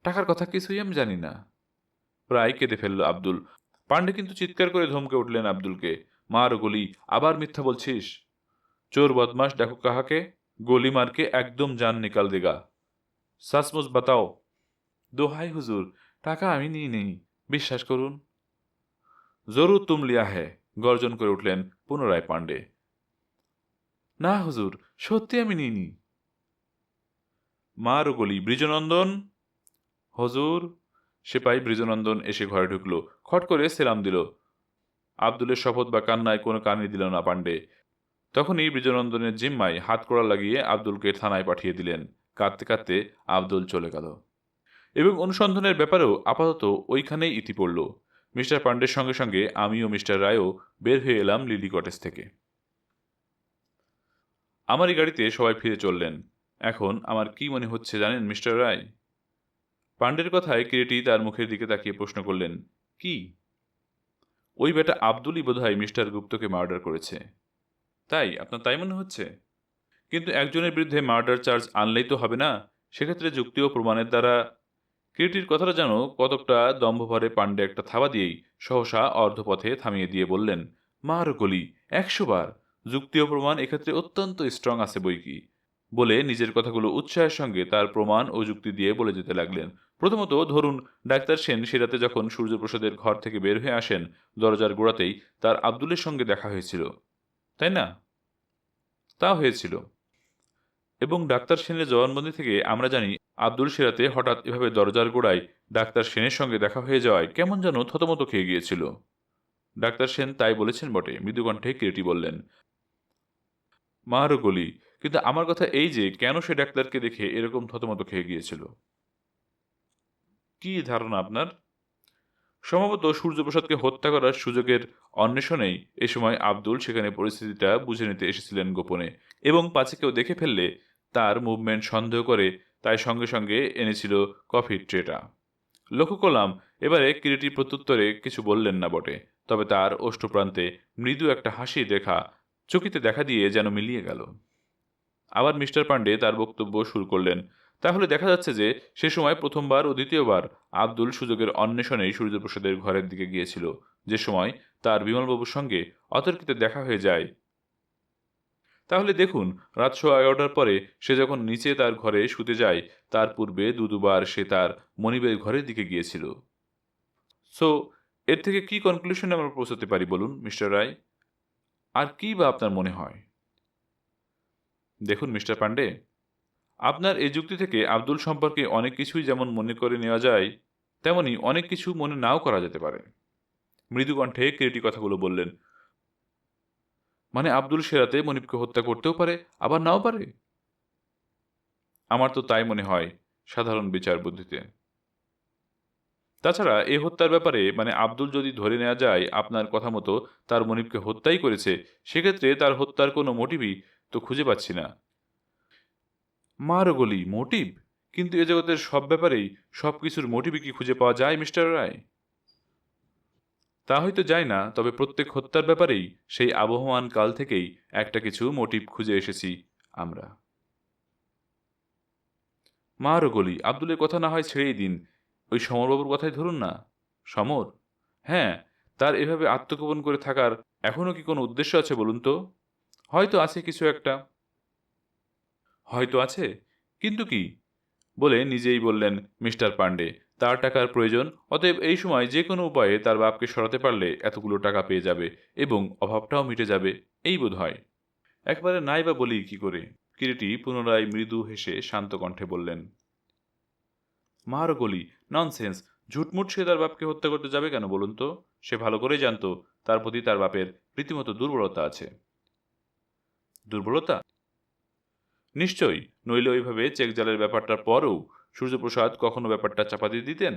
টাকার কথা কিছুই আমি জানি না। প্রায় কেঁদে ফেলল আব্দুল। পাণ্ডে কিন্তু চিৎকার করে ধমকে উঠলেন আব্দুলকে, মার গলি, আবার মিথ্যা বলছিস? চোর বদমাস ডাকো কাহাকে? গলি মারকে একদম জান নিকাল দেগা। সাসমুজ বাতাও। দোহাই হুজুর, টাকা আমি নিই নেই, বিশ্বাস করুন। জরুর তুম লিয়া হ্যায়, গর্জন করে উঠলেন পুনরায় পাণ্ডে। না হুজুর, সত্যি আমি নিইনি। মার গলি, বৃজনন্দন! হজুর! সেপাই বৃজনন্দন এসে ঘরে ঢুকল, খট করে সেলাম দিল। আব্দুলের শপথ বা কান্নায় কোনো কানই দিল না পাণ্ডে। তখনই বৃজনন্দনের জিম্মায় হাত কড়া লাগিয়ে আব্দুলকে থানায় পাঠিয়ে দিলেন। কাঁদতে কাঁদতে আব্দুল চলে গেল এবং অনুসন্ধানের ব্যাপারেও আপাতত ওইখানেই ইতি পড়ল। মিস্টার পাণ্ডের সঙ্গে সঙ্গে আমি ও মিস্টার রায়ও বের হয়ে এলাম লিলি কটেজ থেকে। আমারই গাড়িতে সবাই ফিরে চললেন। এখন আমার কি মনে হচ্ছে জানেন মিস্টার রায়? পাণ্ডের কথায় কিরিটি তার মুখের দিকে তাকিয়ে প্রশ্ন করলেন, কি? ওই বেটা আব্দুলই বোধহয় মিস্টার গুপ্তকে মার্ডার করেছে। তাই আপনার তাই মনে হচ্ছে? কিন্তু একজনের বিরুদ্ধে মার্ডার চার্জ আনলেই তো হবে না, সেক্ষেত্রে যুক্তি ও প্রমাণের দ্বারা। কিরিটির কথাটা যেন কতকটা দম্ভভরে পাণ্ডে একটা থাবা দিয়েই সহসা অর্ধপথে থামিয়ে দিয়ে বললেন, মার গলি, 100 বার যুক্তি ও প্রমাণ এক্ষেত্রে অত্যন্ত স্ট্রং আছে বই কি। বলে নিজের কথাগুলো উৎসাহের সঙ্গে তার প্রমাণ ও যুক্তি দিয়ে বলে যেতে লাগলেন। প্রথমত ধরুন, ডাক্তার সেন সেরাতে যখন সূর্যপ্রসাদের ঘর থেকে বের হয়ে আসেন, দরজার গোড়াতেই তার আব্দুলের সঙ্গে দেখা হয়েছিল, তাই না? তা হয়েছিল। এবং ডাক্তার সেনের জবানবন্দি থেকে আমরা জানি আব্দুল সিরাতে হঠাৎ এভাবে দরজার গোড়ায় ডাক্তার সেনের সঙ্গে দেখা হয়ে যাওয়ায় কেমন যেন থতমত খেয়ে গিয়েছিল। ডাক্তার সেন তাই বলেছেন বটে, মৃদুকণ্ঠে কিরিটি বললেন। মারও গলি, কিন্তু আমার কথা এই যে কেন সে ডাক্তারকে দেখে এরকম থতমত খেয়ে গিয়েছিল? কি ধারণা আপনার? সম্ভবত সূর্যপ্রসাদকে হত্যা করার সুযোগের অন্বেষণেই এ সময় আব্দুল সেখানে পরিস্থিতিটা বুঝে নিতে এসেছিলেন গোপনে, এবং পাছে কেউ দেখে ফেললে তার মুভমেন্ট সন্দেহ করে তাই সঙ্গে সঙ্গে এনেছিল কফির ট্রেটা। লক্ষ্য করলাম এবারে কিরিটি প্রত্যুত্তরে কিছু বললেন না বটে, তবে তার ওষ্ঠপ্রান্তে মৃদু একটা হাসির রেখা চকিতে দেখা দিয়ে যেন মিলিয়ে গেল। আবার মিস্টার পান্ডে তার বক্তব্য শুরু করলেন। তাহলে দেখা যাচ্ছে যে সে সময় প্রথমবার ও দ্বিতীয়বার আব্দুল সুযোগের অন্বেষণেই সূর্যপ্রসাদের ঘরের দিকে গিয়েছিল, যে সময় তার বিমলবাবুর সঙ্গে অতর্কিতে দেখা হয়ে যায়। তাহলে দেখুন, রাত 11:15টার পরে সে যখন নিচে তার ঘরে শুতে যায়, তার পূর্বে দুবার সে তার মনিবের ঘরের দিকে গিয়েছিল। সো এর থেকে কি কনক্লুশনে আমরা পৌঁছতে পারি বলুন মিস্টার রায়? আর কি বা আপনার মনে হয়? দেখুন মিস্টার পান্ডে, আপনার এই যুক্তি থেকে আব্দুল সম্পর্কে অনেক কিছুই যেমন মনে করে নেওয়া যায়, তেমনি অনেক কিছু মনে নাও করা যেতে পারে। মৃদু কণ্ঠে কিরিটি কথাগুলো বললেন। মানে আব্দুল সে রাতে মনিবকে হত্যা করতেও পারে, আবার নাও পারে। আমার তো তাই মনে হয়, সাধারণ বিচার বুদ্ধিতে। তাছাড়া এ হত্যার ব্যাপারে মানে আব্দুল যদি ধরে নেওয়া যায় আপনার কথা মতো তার মনিবকে হত্যাই করেছে, সেক্ষেত্রে তার হত্যার কোনো মোটিভই তো খুঁজে পাচ্ছি না। মারও গলি, মোটিভ? কিন্তু এ জগতের সব ব্যাপারেই সবকিছুর মোটিভই কি খুঁজে পাওয়া যায় মিস্টার রায়? তা হয়তো যায় না, তবে প্রত্যেক হত্যার ব্যাপারেই সেই আবহমান কাল থেকেই একটা কিছু মোটিভ খুঁজে এসেছি আমরা। মারও গলি, আব্দুলের কথা না হয় ছেড়েই দিন, ওই সমরবাবুর কথাই ধরুন না। সমর? হ্যাঁ, তার এভাবে আত্মগোপন করে থাকার এখনো কি কোনো উদ্দেশ্য আছে বলুন তো? হয়তো আছে কিছু একটা। হয়তো আছে, কিন্তু কি? বলে নিজেই বললেন মিস্টার পান্ডে। তার টাকার প্রয়োজন, অতএব এই সময় যে কোনো উপায়ে তার বাপকে সরাতে পারলে এতগুলো টাকা পেয়ে যাবে এবং অভাবটাও মিটে যাবে, এই বোধ হয়। একবারে নাই বা বলি কি করে? কিরিটি পুনরায় মৃদু হেসে শান্ত কণ্ঠে বললেন। মার গলি, ননসেন্স! ঝুটমুট সে তার বাপকে হত্যা করতে যাবে কেন বলুন তো? সে ভালো করেই জানতো তার প্রতি তার বাপের রীতিমতো দুর্বলতা আছে। দুর্বলতা? নিশ্চয়ই, নইলে ওইভাবে চেক জালের ব্যাপারটার পরেও সূর্যপ্রসাদ কখনো ব্যাপারটা চাপা দিয়ে দিতেন?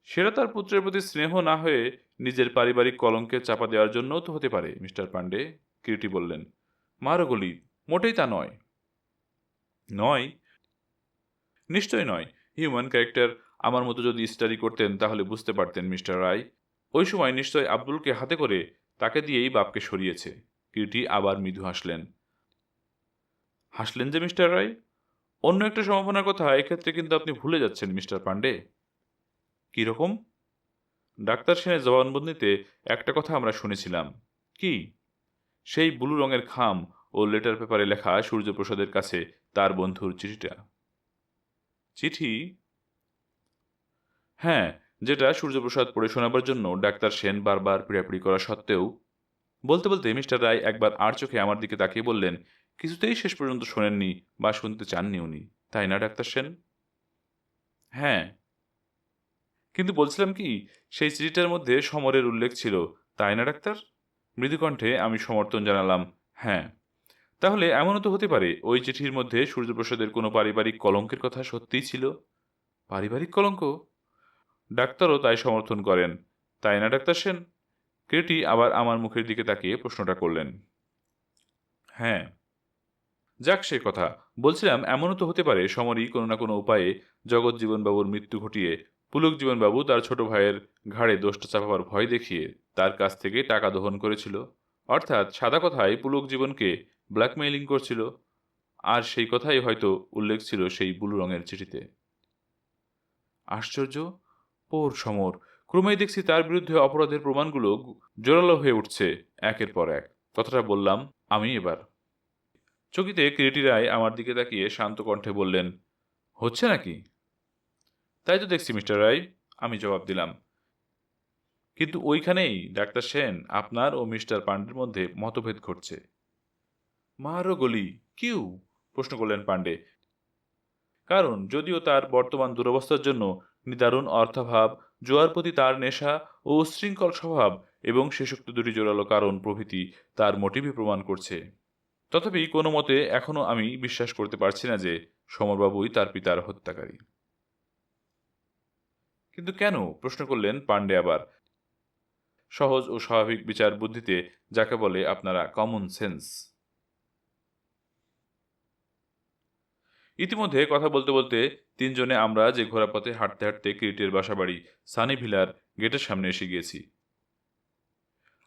সেটা তার পুত্রের প্রতি স্নেহ না হয়ে নিজের পারিবারিক কলঙ্কে চাপা দেওয়ার জন্যও তো হতে পারে মিস্টার পান্ডে, কিরিটি বললেন। মারও গলি, মোটেই তা নয়। নয়? নিশ্চয় নয়। হিউম্যান ক্যারেক্টার আমার মতো যদি স্টাডি করতেন তাহলে বুঝতে পারতেন মিস্টার রায়। ওই সময় নিশ্চয় আব্দুলকে হাতে করে তাকে দিয়েই বাপকে সরিয়েছে। কিরিটি আবার মৃদু হাসলেন। হাসলেন যে মিস্টার রায়? অন্য একটা সম্ভাবনার কথা এক্ষেত্রে কিন্তু আপনি ভুলে যাচ্ছেন মিস্টার পান্ডে। কিরকম? ডাক্তার সেনের জবানবন্দিতে একটা কথা আমরা শুনেছিলাম। কি? সেই ব্লু রঙের খাম ও লেটার পেপারে লেখা সূর্যপ্রসাদের কাছে তার বন্ধুর চিঠিটা। চিঠি? হ্যাঁ, যেটা সূর্যপ্রসাদ পড়ে শোনাবার জন্য ডাক্তার সেন বারবার পীড়াপিড়ি করা সত্ত্বেও। বলতে বলতে মিস্টার রায় একবার আর চোখে আমার দিকে তাকিয়ে বললেন, কিছুতেই শেষ পর্যন্ত শোনেননি বা শুনতে চাননি উনি, তাই না ডাক্তার সেন? হ্যাঁ, কিন্তু বলছিলাম কি, সেই চিঠিটার মধ্যে সমরের উল্লেখ ছিল, তাই না ডাক্তার? মৃদুকণ্ঠে আমি সমর্থন জানালাম। হ্যাঁ। তাহলে এমনও তো হতে পারে ওই চিঠির মধ্যে সূর্যপ্রসাদের কোনো পারিবারিক কলঙ্কের কথা সত্যিই ছিল। পারিবারিক কলঙ্ক? ডাক্তারও তাই সমর্থন করেন, তাই না ডাক্তার সেন? কেটি আবার আমার মুখের দিকে তাকিয়ে প্রশ্নটা করলেন। হ্যাঁ। যাক সে কথা, বলছিলাম এমনও তো হতে পারে সমরই কোনো না কোনো উপায়ে জগৎজীবনবাবুর মৃত্যু ঘটিয়ে পুলক জীবনবাবু তার ছোট ভাইয়ের ঘাড়ে দোষটা চাপাবার ভয় দেখিয়ে তার কাছ থেকে টাকা দহন করেছিল। অর্থাৎ সাদা কথায় পুলক জীবনকে ব্ল্যাকমেইলিং করছিল। আর সেই কথাই হয়তো উল্লেখ ছিল সেই ব্লু রঙের চিঠিতে। আশ্চর্য! পোর সমর! ক্রমেই দেখছি তার বিরুদ্ধে অপরাধের প্রমাণগুলো জোরালো হয়ে উঠছে একের পর এক। কথাটা বললাম আমি এবার। চকিতে কিরিটি রায় আমার দিকে তাকিয়ে শান্ত কণ্ঠে বললেন, হচ্ছে নাকি? তাই তো দেখছি মিস্টার রায়, আমি জবাব দিলাম। কিন্তু ওইখানেই ডাক্তার সেন আপনার ও মিস্টার পান্ডের মধ্যে মতভেদ ঘটছে। মারও গলি, কিউ? প্রশ্ন করলেন পাণ্ডে। কারণ যদিও তার বর্তমান দুরবস্থার জন্য নিদারুণ অর্থাভাব, জুয়ার প্রতি তার নেশা ও উচ্ছৃঙ্খল স্বভাব এবং শেষোক্ত দুটি জোরালো কারণ প্রভৃতি তার মোটিভই প্রমাণ করছে, তথাপি কোনো মতে এখনও আমি বিশ্বাস করতে পারছি না যে সমরবাবুই তার পিতার হত্যাকারী। কিন্তু কেন? প্রশ্ন করলেন পাণ্ডে আবার, সহজ ও স্বাভাবিক বিচার বুদ্ধিতে যাকে বলে আপনারা কমন সেন্স। ইতিমধ্যে কথা বলতে বলতে তিনজনে আমরা যে ঘোড়াপথে হাঁটতে হাঁটতে কিরিটের বাসাবাড়ি সানি ভিলার গেটের সামনে এসে গিয়েছি।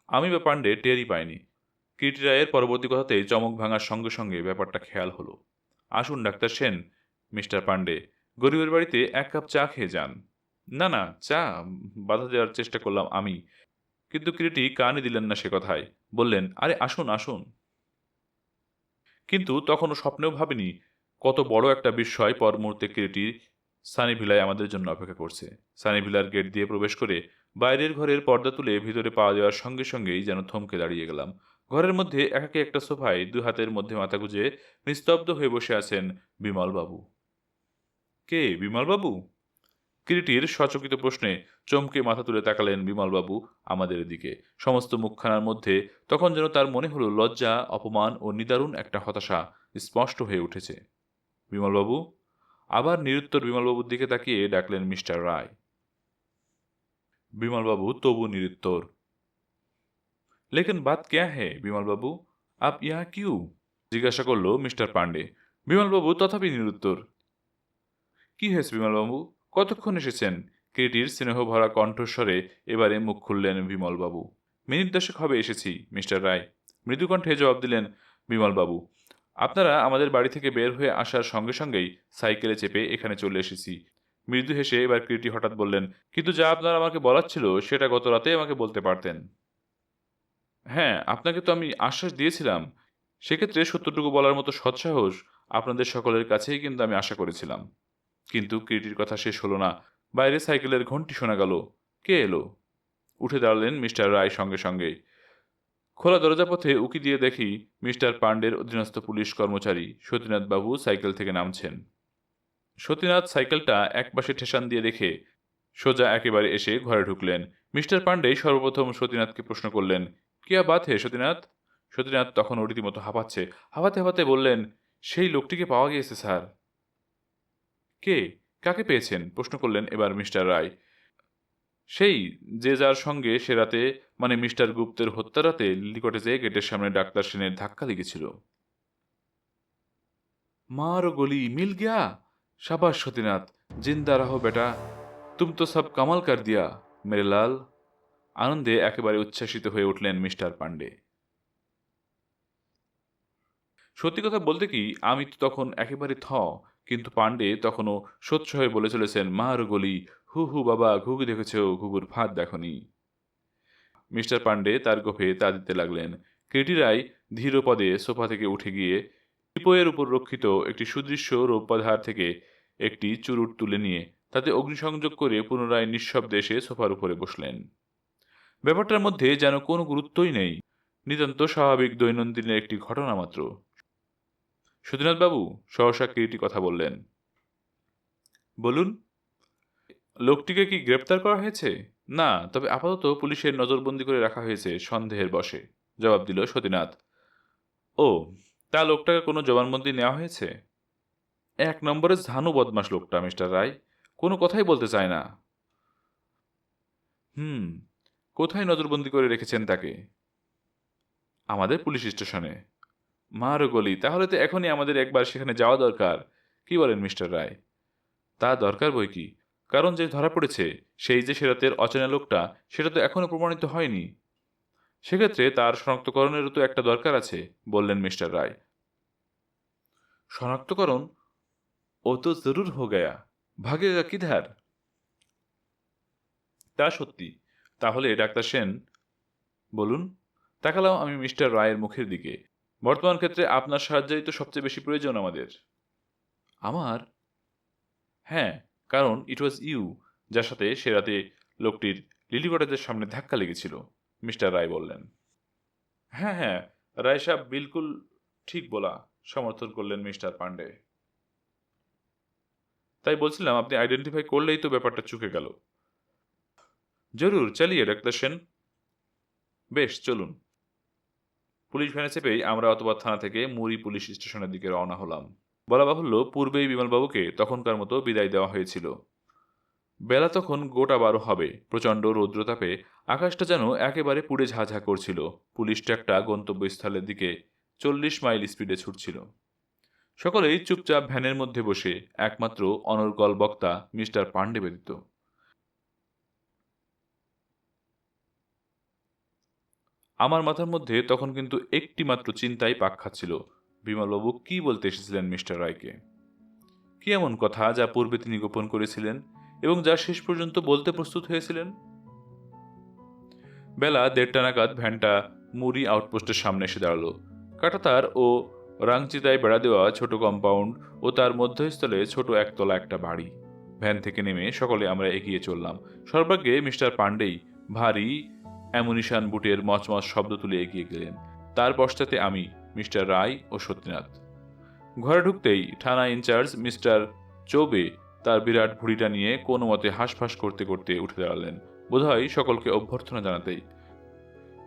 আমি বা পাণ্ডে টেরই পাইনি। কিরিটি রায়ের পরবর্তী কথাতেই চমক ভাঙার সঙ্গে সঙ্গে ব্যাপারটা খেয়াল হলো। আসুন ডাক্তার সেন, মিস্টার পাণ্ডে, গরিবের বাড়িতে এক কাপ চা খেয়ে যান। না না, চা, বাধা দেওয়ার চেষ্টা করলাম আমি, কিন্তু কিরিটি কানই দিলেন না সে কথায়। বললেন, আরে আসুন আসুন। কিন্তু তখনও স্বপ্নেও ভাবিনি কত বড় একটা বিস্ময় পর মুহূর্তে কিরিটি সানি ভিলায় আমাদের জন্য অপেক্ষা করছে। সানি ভিলার গেট দিয়ে প্রবেশ করে বাইরের ঘরের পর্দা তুলে ভিতরে পাওয়া যাওয়ার সঙ্গে সঙ্গেই যেন থমকে দাঁড়িয়ে গেলাম। ঘরের মধ্যে একাকী একটা সোফায় দুই হাতের মধ্যে মাথা গুজে নিস্তব্ধ হয়ে বসে আছেন বিমলবাবু। কে বিমলবাবু? কিরিটির সচকিত প্রশ্নে চমকে মাথা তুলে তাকালেন বিমলবাবু আমাদের দিকে। সমস্ত মুখখানার মধ্যে তখন যেন তার মনে হলো লজ্জা, অপমান ও নিদারুণ একটা হতাশা স্পষ্ট হয়ে উঠেছে। বিমলবাবু? আবার নিরুত্তর বিমলবাবুর দিকে তাকিয়ে ডাকলেন মিস্টার রায়। বিমলবাবু তবু নিরুত্তর। লেকিন বাত ক্যা হ্যায় বিমলবাবু, আপ ইহা কিউ? জিজ্ঞাসা করল মিস্টার পাণ্ডে। বিমলবাবু তথাপি নিরুত্তর। কি হয়েছে বিমলবাবু, কতক্ষণ এসেছেন? কিরিটির স্নেহভরা কণ্ঠস্বরে এবারে মুখ খুললেন বিমলবাবু। মিনিট 10 হবে এসেছি মিস্টার রায়, মৃদুকণ্ঠে জবাব দিলেন বিমলবাবু। আপনারা আমাদের বাড়ি থেকে বের হয়ে আসার সঙ্গে সঙ্গেই সাইকেলে চেপে এখানে চলে এসেছি। মৃদু হেসে এবার কিরিটি হঠাৎ বললেন, কিন্তু যা আপনার আমাকে বলার ছিল সেটা গত রাতেই আমাকে বলতে পারতেন। হ্যাঁ, আপনাকে তো আমি আশ্বাস দিয়েছিলাম। সেক্ষেত্রে সত্যটুকু বলার মতো সৎসাহস আপনাদের সকলের কাছেই কিন্তু আমি আশা করেছিলাম। কিন্তু কিরিটির কথা শেষ হলো না। বাইরে সাইকেলের ঘণ্টি শোনা গেল। কে এলো? উঠে দাঁড়ালেন মিস্টার রায় সঙ্গে সঙ্গে। খোলা দরজাপথে উঁকি দিয়ে দেখি মিস্টার পাণ্ডের অধীনস্থ পুলিশ কর্মচারী সতীনাথ বাবু সাইকেল থেকে নামছেন। সতীনাথ সাইকেলটা একপাশে ঠেসান দিয়ে রেখে সোজা একেবারে এসে ঘরে ঢুকলেন। মিস্টার পাণ্ডে সর্বপ্রথম সতীনাথকে প্রশ্ন করলেন, কিয়া বাত হে সতীনাথ? সতীনাথ তখন রীতিমতো হাঁপাচ্ছে। হাঁপাতে হাঁপাতে বললেন, সেই লোকটিকে পাওয়া গিয়েছে স্যার। কে? কাকে পেয়েছেন? প্রশ্ন করলেন এবার মিস্টার রায়। সেই যে যার সঙ্গে সে রাতে, মানে মিস্টার গুপ্তের হত্যা রাতে লিলি কটেজে গেটের সামনে ডাক্তার সেনের ধাক্কা লেগেছিল। मारो गोली मिल गया। शाबाश सतीनाथ, जिंदा रहो बेटा, तुम तो सब कमाल कर दिया मेरे लाल। আনন্দে একেবারে উচ্ছ্বাসিত হয়ে উঠলেন মিস্টার পাণ্ডে। সত্যি কথা বলতে কি, আমি তো তখন একেবারে কিন্তু পাণ্ডে তখনও সোৎস হয়ে বলে চলেছেন, মার গলি, হু হু বাবা, ঘুঘু দেখেছ, ঘুঘুর ফাঁদ দেখনি। মিস্টার পাণ্ডে তার গোফে তা দিতে লাগলেন। কিরিটি রায় ধীর পদে সোফা থেকে উঠে গিয়ে টিপোয়ের উপর রক্ষিত একটি সুদৃশ্য রৌপ্যধার থেকে একটি চুরুট তুলে নিয়ে তাতে অগ্নিসংযোগ করে পুনরায় নিঃশব্দে এসে সোফার উপরে বসলেন। ব্যাপারটার মধ্যে যেন কোনো গুরুত্বই নেই, নিতান্ত স্বাভাবিক দৈনন্দিনের একটি ঘটনা মাত্র। সতীনাথবাবু সহসা কিরিটি কথা বললেন। বলুন। লোকটিকে কি গ্রেপ্তার করা হয়েছে? না, তবে আপাতত পুলিশের নজরবন্দি করে রাখা হয়েছে সন্দেহের বশে, জবাব দিল সতীনাথ। ও, তা লোকটাকে কোনো জবানবন্দি নেওয়া হয়েছে? এক নম্বরের ঝানু বদমাস লোকটা মিস্টার রায়, কোনো কথাই বলতে চায় না। হুম, কোথায় নজরবন্দি করে রেখেছেন তাকে? আমাদের পুলিশ স্টেশনে। মারো গলি, তাহলে তো এখনই আমাদের একবার সেখানে যাওয়া দরকার। কি বলেন মিস্টার রায়? তা দরকার বই কি, কারণ যে ধরা পড়েছে সেই যে সেরাতের অচেনা লোকটা, সেটা তো এখনো প্রমাণিত হয়নি। সেক্ষেত্রে তার শনাক্তকরণেরও তো একটা দরকার আছে, বললেন মিস্টার রায়। শনাক্তকরণ? ও তো জরুর হো গয়া, ভাগেগা কিধার? তা সত্যি। তাহলে ডাক্তার সেন বলুন। তাকালাম আমি মিস্টার রায়ের মুখের দিকে। বর্তমান ক্ষেত্রে আপনার সাহায্যই তো সবচেয়ে বেশি প্রয়োজন আমাদের। আমার? হ্যাঁ, কারণ ইট ওয়াজ ইউ যার সাথে সে রাতে লোকটির লিলি কটেজের সামনে ধাক্কা লেগেছিল, মিস্টার রায় বললেন। হ্যাঁ হ্যাঁ, রায় সাহেব বিলকুল ঠিক বলা। সমর্থন করলেন মিস্টার পান্ডে। তাই বলছিলাম, আপনি আইডেন্টিফাই করলেই তো ব্যাপারটা চুকে গেল। জরুর, চালিয়ে ডাক্তার সেন। বেশ, চলুন। পুলিশ ভ্যানে চেপেই আমরা অতবা থানা থেকে মুড়ি পুলিশ স্টেশনের দিকে রওনা হলাম। বলা বাহুল্য, পূর্বেই বিমলবাবুকে তখনকার মতো বিদায় দেওয়া হয়েছিল। বেলা তখন গোটা 12 হবে। প্রচণ্ড রৌদ্রতাপে আকাশটা যেন একেবারে পুড়ে ঝাঝা করছিল। পুলিশ ট্রাকটা গন্তব্যস্থলের দিকে 40 মাইল স্পিডে ছুটছিল। সকলেই চুপচাপ ভ্যানের মধ্যে বসে, একমাত্র অনর্গল বক্তা মিস্টার পান্ডে ব্যতীত। আমার মাথার মধ্যে তখন কিন্তু একটি মাত্র চিন্তাই পাক খাচ্ছিল, বিমলবাবু কি বলতে এসেছিলেন মিস্টার রায়কে। কি এমন কথা যা পূর্বে তিনি গোপন করেছিলেন এবং যা শেষ পর্যন্ত বলতে প্রস্তুত হয়েছিলেন? বেলা 1:30 নাগাদ ভ্যানটা মুড়ি আউটপোস্টের সামনে এসে দাঁড়ালো। কাঁটাতার ও রাংচিতায় বেড়া দেওয়া ছোট কম্পাউন্ড ও তার মধ্যস্থলে ছোট একতলা একটা বাড়ি। ভ্যান থেকে নেমে সকলে আমরা এগিয়ে চললাম। সর্বাগ্যে মিস্টার পান্ডেই ভারী অ্যামুনিশন বুটের মচমচ শব্দ তুলে এগিয়ে গেলেন। তার পশ্চাতে আমি, মিস্টার রায় ও সত্যনাথ। ঘরে ঢুকতেই থানা ইনচার্জ মিস্টার চৌবে তার বিরাট ভুঁড়িটা নিয়ে কোনো মতে হাঁসফাঁস করতে করতে উঠে দাঁড়ালেন, বোধহয় সকলকে অভ্যর্থনা জানাতেই।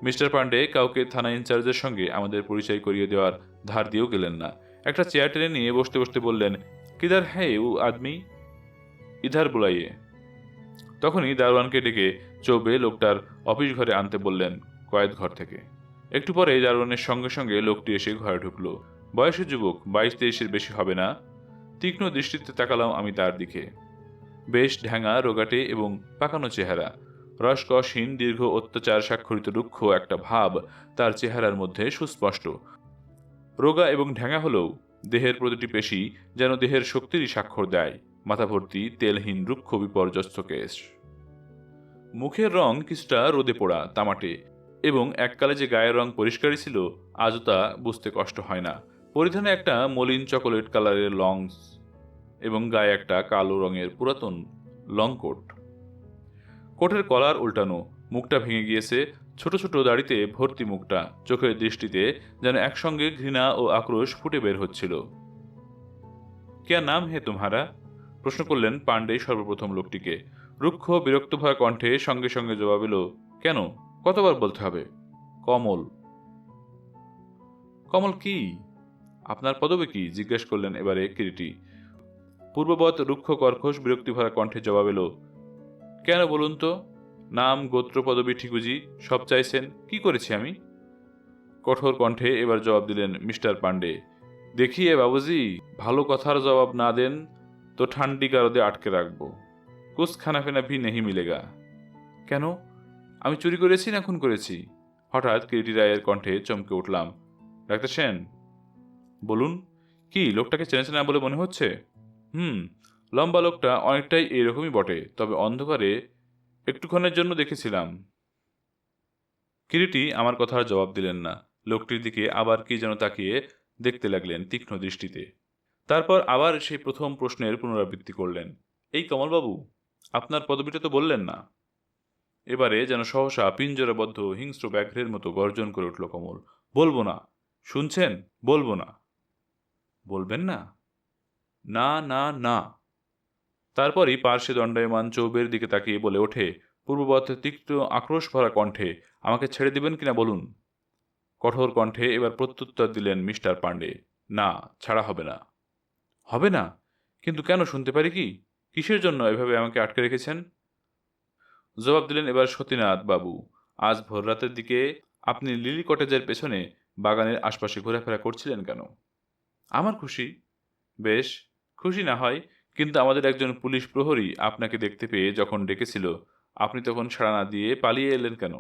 মিস্টার পান্ডে কাউকে থানা ইনচার্জের সঙ্গে আমাদের পরিচয় করিয়ে দেওয়ার ধার দিয়েও গেলেন না। একটা চেয়ার টেনে নিয়ে বসতে বসতে বললেন, কিধার হ্যাঁ ও আদমি, ইধার বুলাইয়ে। তখনই দারোয়ানকে ডেকে চৌবে লোকটার অফিস ঘরে আনতে বললেন, কয়েদ ঘর থেকে। একটু পরে দারোয়ানের সঙ্গে সঙ্গে লোকটি এসে ঘরে ঢুকলো। বয়সের যুবক, 22-23-এর বেশি হবে না। তীক্ষ্ণ দৃষ্টিতে তাকালাম আমি তার দিকে। বেশ ঢ্যাঙা, রোগাটে এবং পাকানো চেহারা। রসকসহীন দীর্ঘ অত্যাচার স্বাক্ষরিত রুক্ষ একটা ভাব তার চেহারার মধ্যে সুস্পষ্ট। রোগা এবং ঢ্যাঙা হলেও দেহের প্রতিটি পেশি যেন দেহের শক্তিরই স্বাক্ষর দেয়। মাথা ভর্তি তেলহীন রুক্ষ বিপর্যস্ত কেশ। মুখের রং কিছুটা রোদে পোড়া তামাটে, এবং এককালে যে গায়ের রং পরিষ্কারই ছিল আজও তা বুঝতে কষ্ট হয় না। পরিধানে একটা মলিন চকোলেট কালারের লংস এবং গায়ে একটা কালো রঙের পুরাতন লং কোট। কোটের কলার উল্টানো, মুখটা ভেঙে গিয়েছে, ছোট ছোট দাড়িতে ভর্তি মুখটা, চোখের দৃষ্টিতে যেন একসঙ্গে ঘৃণা ও আক্রোশ ফুটে বের হচ্ছিল। ক্যা নাম হে তুমহারা? প্রশ্ন করলেন পান্ডে সর্বপ্রথম লোকটিকে। রুক্ষ বিরক্তভরা কণ্ঠে সঙ্গে সঙ্গে জবাব এলো, কেন, কতবার বলতে হবে? কমল। কমল কি? আপনার পদবি কি? জিজ্ঞেস করলেন এবারে কিরিটি। পূর্ববৎ রুক্ষ কর্কশ বিরক্তিভরা কণ্ঠে জবাব এলো, কেন বলুন তো? নাম, গোত্র, পদবি ঠিকুজি সব চাইছেন, কি করেছি আমি? কঠোর কণ্ঠে এবার জবাব দিলেন মিস্টার পান্ডে, দেখিয়ে বাবুজি, ভালো কথার জবাব না দেন তো ঠান্ডি গারদে আটকে রাখবো। কুছ খানা ফেনা ভি নেহি মিলেগা। কেন? আমি চুরি করেছি না খুন করেছি? হঠাৎ কিরিটি রায়ের কণ্ঠে চমকে উঠলাম। ডাক্তার সেন, বলুন। কি, লোকটাকে চেনা চেনা বলে মনে হচ্ছে? লম্বা লোকটা অনেকটাই এইরকমই বটে, তবে অন্ধকারে একটুক্ষণের জন্য দেখেছিলাম। কিরিটি আমার কথার জবাব দিলেন না। লোকটির দিকে আবার কি যেন তাকিয়ে দেখতে লাগলেন তীক্ষ্ণ দৃষ্টিতে। তারপর আবার সেই প্রথম প্রশ্নের পুনরাবৃত্তি করলেন, এই কমলবাবু, আপনার পদবিটা তো বললেন না। এবারে যেন সহসা পিঞ্জরাবদ্ধ হিংস্র ব্যাঘ্রের মতো গর্জন করে উঠল কমল, বলবো না। শুনছেন, বলবো না। বলবেন না? না না না। তারপরই পার্শ্বে দণ্ডায়মান চৌবের দিকে তাকিয়ে বলে ওঠে পূর্ববৎ তীক্ষ্ণ আক্রোশ ভরা কণ্ঠে, আমাকে ছেড়ে দিবেন কিনা বলুন। কঠোর কণ্ঠে এবার প্রত্যুত্তর দিলেন মিস্টার পান্ডে, না, ছাড়া হবে না। হবে না? কিন্তু কেন, শুনতে পারি কি? কিসের জন্য এভাবে আমাকে আটকে রেখেছেন? জবাব দিলেন এবার সতীনাথ বাবু, আজ ভোররাতের দিকে আপনি লিলি কটেজের পেছনে বাগানের আশপাশে ঘোরাফেরা করছিলেন কেন? আমার খুশি। বেশ, খুশি না হয়, কিন্তু আমাদের একজন পুলিশ প্রহরী আপনাকে দেখতে পেয়ে যখন ডেকেছিল, আপনি তখন সাড়া না দিয়ে পালিয়ে এলেন কেন?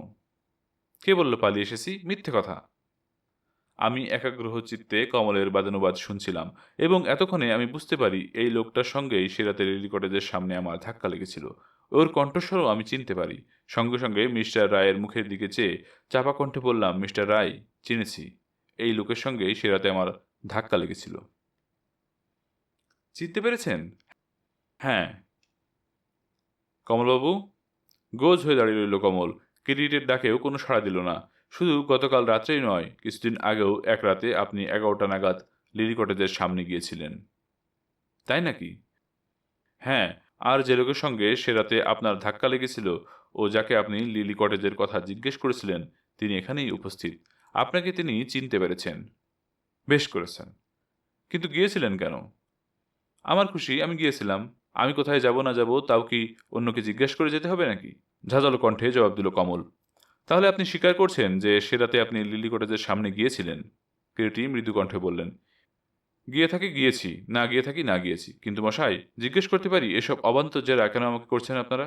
কে বলল পালিয়ে এসেছি? মিথ্যে কথা। আমি একাগ্রহ চিত্তে কমলের বাদানুবাদ শুনছিলাম, এবং এতক্ষণে আমি বুঝতে পারি এই লোকটার সঙ্গেই সে রাতে লিলি কটেজের সামনে আমার ধাক্কা লেগেছিল। ওর কণ্ঠস্বরও আমি চিনতে পারি। সঙ্গে সঙ্গে মিস্টার রায়ের মুখের দিকে চেয়ে চাপা কণ্ঠে বললাম, মিস্টার রায়, চিনেছি। এই লোকের সঙ্গেই সে রাতে আমার ধাক্কা লেগেছিল। চিনতে পেরেছেন? হ্যাঁ। কমলবাবু? গোজ হয়ে দাঁড়িয়ে রইল কমল। কিরিটের ডাকেও কোনো সাড়া দিল না। শুধু গতকাল রাত্রেই নয়, কিছুদিন আগেও এক রাতে আপনি 11টা নাগাদ লিলি কটেজের সামনে গিয়েছিলেন। তাই নাকি? হ্যাঁ, আর যে লোকের সঙ্গে সে রাতে আপনার ধাক্কা লেগেছিল ও যাকে আপনি লিলি কটেজের কথা জিজ্ঞেস করেছিলেন, তিনি এখানেই উপস্থিত। আপনাকে তিনি চিনতে পেরেছেন। বেশ করেছেন। কিন্তু গিয়েছিলেন কেন? আমার খুশি, আমি গিয়েছিলাম। আমি কোথায় যাব না যাব তাও কি অন্যকে জিজ্ঞেস করে যেতে হবে নাকি? ঝাঁঝালো কণ্ঠে জবাব দিল কমল। তাহলে আপনি স্বীকার করছেন যে সে রাতে আপনি লিলি কটেজের সামনে গিয়েছিলেন? কিরিটি মৃদু কণ্ঠে বললেন। গিয়ে থাকি গিয়েছি, না গিয়ে থাকি না গিয়েছি। কিন্তু মশাই, জিজ্ঞেস করতে পারি এসব অবান্তর জেরা কেন আমাকে করছেন আপনারা?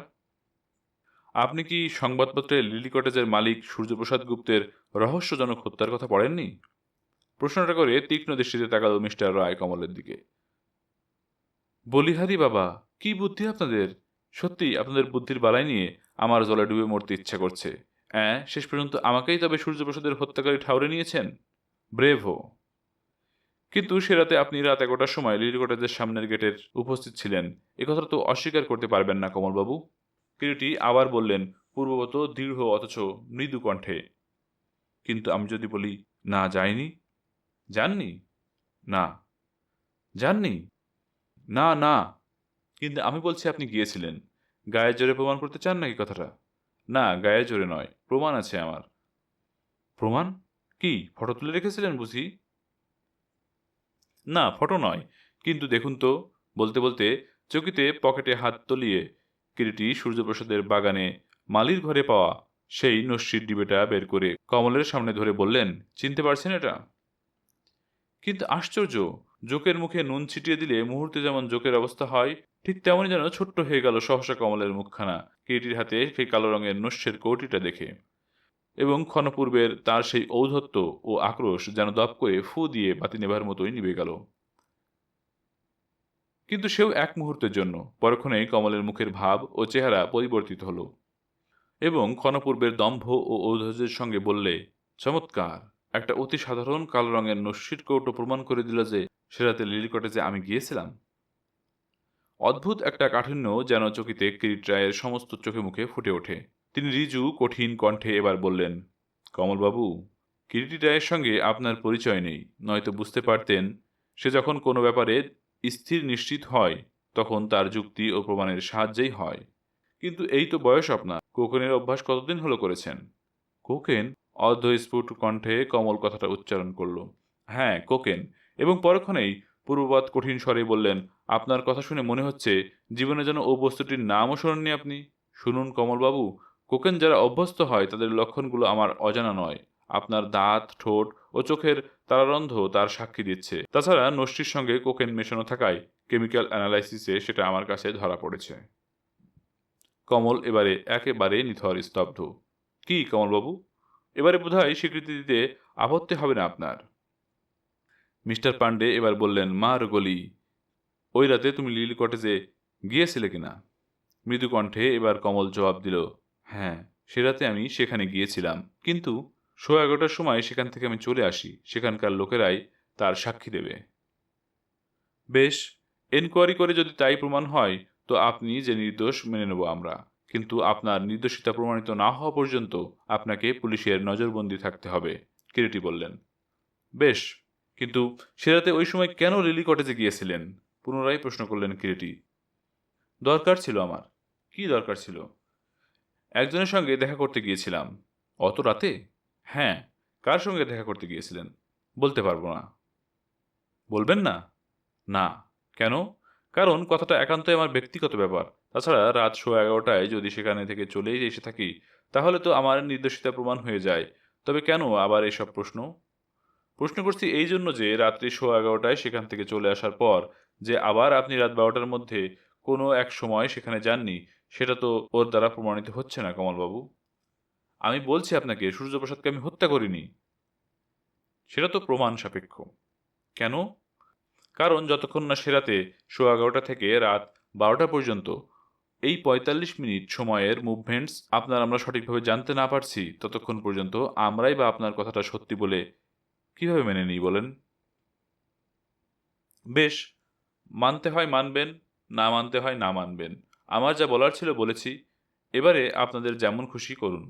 আপনি কি সংবাদপত্রে লিলি কটেজের মালিক সূর্যপ্রসাদ গুপ্তের রহস্যজনক হত্যার কথা পড়েননি? প্রশ্নটা করে তীক্ষ্ণ দৃষ্টিতে তাকালো মিস্টার রায় কমলের দিকে। বলিহারি বাবা, কি বুদ্ধি আপনাদের! সত্যি আপনাদের বুদ্ধির বালাই নিয়ে আমার জলে ডুবে মরতে ইচ্ছা করছে। শেষ পর্যন্ত আমাকেই তবে সূর্যপ্রসাদের হত্যাকারী ঠাউরে নিয়েছেন। ব্রেভো! কিন্তু সে রাতে আপনি রাত 11টার সময় লিলি কটেজের সামনের গেটের উপস্থিত ছিলেন, এ কথা তো অস্বীকার করতে পারবেন না কমলবাবু। কিরিটি আবার বললেন পূর্ববত দৃঢ় অথচ মৃদু কণ্ঠে। কিন্তু আমি যদি বলি না যাইনি? যাননি? না। যাননি? না, না। কিন্তু আমি বলছি আপনি গিয়েছিলেন। গায়ের জোরে প্রমাণ করতে চান নাকি কথাটা? না, গায়ের জোরে নয়, প্রমাণ আছে আমার। প্রমাণ? কি, ফটো তুলে রেখেছিলেন বুঝি? না, ফটো নয়। কিন্তু দেখুন তো। বলতে বলতে চকিতে পকেটে হাত তলিয়ে কিরিটি সূর্যপ্রসাদের বাগানে মালির ঘরে পাওয়া সেই নস্যির ডিবেটা বের করে কমলের সামনে ধরে বললেন, চিনতে পারছেন এটা? কিন্তু আশ্চর্য! জোকের মুখে নুন ছিটিয়ে দিলে মুহূর্তে যেমন জোকের অবস্থা হয়, ঠিক তেমনই যেন ছোট্ট হয়ে গেল সহসা কমলের মুখখানা কিরিটির হাতে সেই কালো রঙের নস্যের কৌটিটা দেখে। এবং ক্ষণপূর্বের তার সেই ঔদ্ধত্য ও আক্রোশ যেন দপ করে ফু দিয়ে বাতি নেভার মতোই নিভে গেল। কিন্তু সেও এক মুহূর্তের জন্য। পরক্ষণেই কমলের মুখের ভাব ও চেহারা পরিবর্তিত হল এবং ক্ষণপূর্বের দম্ভ ও ঔদ্ধত্যের সঙ্গে বললে, চমৎকার! একটা অতি সাধারণ কালো রঙের নস্যির কৌটো প্রমাণ করে দিল যে সে রাতে লিলি কটেজে আমি গিয়েছিলাম। অদ্ভুত একটা কাঠিন্য যেন চকিতে কিরিট রায়ের সমস্ত চোখে মুখে ফুটে ওঠে। তিনি ঋজু কঠিন কণ্ঠে এবার বললেন, কমলবাবু, কিরিটি রায়ের সঙ্গে আপনার পরিচয় নেই, নয়তো বুঝতে পারতেন সে যখন কোনো ব্যাপারে স্থির নিশ্চিত হয় তখন তার যুক্তি ও প্রমাণের সাহায্যেই হয়। কিন্তু এই তো বয়স আপনার, কোকেনের অভ্যাস কতদিন হলো করেছেন? কোকেন? অর্ধস্ফুট কণ্ঠে কমল কথাটা উচ্চারণ করল। হ্যাঁ, কোকেন। এবং পরক্ষণেই পূর্ববৎ কঠিন স্বরে বললেন, আপনার কথা শুনে মনে হচ্ছে জীবনে যেন ও বস্তুটির নামও শোনেননি আপনি। শুনুন কমলবাবু, কোকেন যারা অভ্যস্ত হয় তাদের লক্ষণগুলো আমার অজানা নয়। আপনার দাঁত, ঠোঁট ও চোখের তারারন্ধ্র তার সাক্ষী দিচ্ছে। তাছাড়া নষ্টির সঙ্গে কোকেন মেশানো থাকায় কেমিক্যাল অ্যানালাইসিসে সেটা আমার কাছে ধরা পড়েছে। কমল এবারে একেবারে নিথর স্তব্ধ। কি কমলবাবু, এবারে বোধহয় স্বীকৃতি দিতে আপত্তি হবে না আপনার? মিস্টার পান্ডে এবার বললেন, মার গলি, ওই রাতে তুমি লিলি কটেজে গিয়েছিলে কিনা? মৃদু কণ্ঠে এবার কমল জবাব দিল, হ্যাঁ, সে রাতে আমি সেখানে গিয়েছিলাম। কিন্তু 11:30টার সময় সেখান থেকে আমি চলে আসি। সেখানকার লোকেরাই তার সাক্ষী দেবে। বেশ, এনকোয়ারি করে যদি তাই প্রমাণ হয় তো আপনি যে নির্দোষ মেনে নেব আমরা। কিন্তু আপনার নির্দোষিতা প্রমাণিত না হওয়া পর্যন্ত আপনাকে পুলিশের নজরবন্দি থাকতে হবে, কিরিটি বললেন। বেশ, কিন্তু সে রাতে ওই সময় কেন লিলি কটেজে গিয়েছিলেন? পুনরায় প্রশ্ন করলেন কিরিটি। দরকার ছিল আমার। কি দরকার ছিল? একজনের সঙ্গে দেখা করতে গিয়েছিলাম। অত রাতে? হ্যাঁ। কার সঙ্গে দেখা করতে গিয়েছিলেন? বলতে পারবো না। বলবেন না? না। কেন? কারণ কথাটা একান্তই আমার ব্যক্তিগত ব্যাপার। তাছাড়া রাত 11:15টায় যদি সেখানে থেকে চলেই এসে থাকি তাহলে তো আমার নির্দোষিতা প্রমাণ হয়ে যায়। তবে কেন আবার এসব প্রশ্ন? প্রশ্ন করছি এই জন্য যে রাত্রি 11:15টায় সেখান থেকে চলে আসার পর যে আবার আপনি রাত 12টার মধ্যে কোনো এক সময় সেখানে যাননি, সেটা তো ওর দ্বারা প্রমাণিত হচ্ছে না কমলবাবু। আমি বলছি আপনাকে সূর্যপ্রসাদকে আমি হত্যা করিনি। সেটা তো প্রমাণ সাপেক্ষ। কেন? কারণ যতক্ষণ না সে রাতে 11:15 থেকে রাত 12টা পর্যন্ত এই 45 মিনিট সময়ের মুভমেন্টস আমরা সঠিকভাবে জানতে না পারছি, ততক্ষণ পর্যন্ত আমরাই বা আপনার কথাটা সত্যি বলে কিভাবে মেনে নিই বলেন? বেশ, মানতে হয় মানবেন, না মানতে হয় না মানবেন। আমার যা বলার ছিল বলেছি। এবারে আপনাদের যেমন খুশি করুন।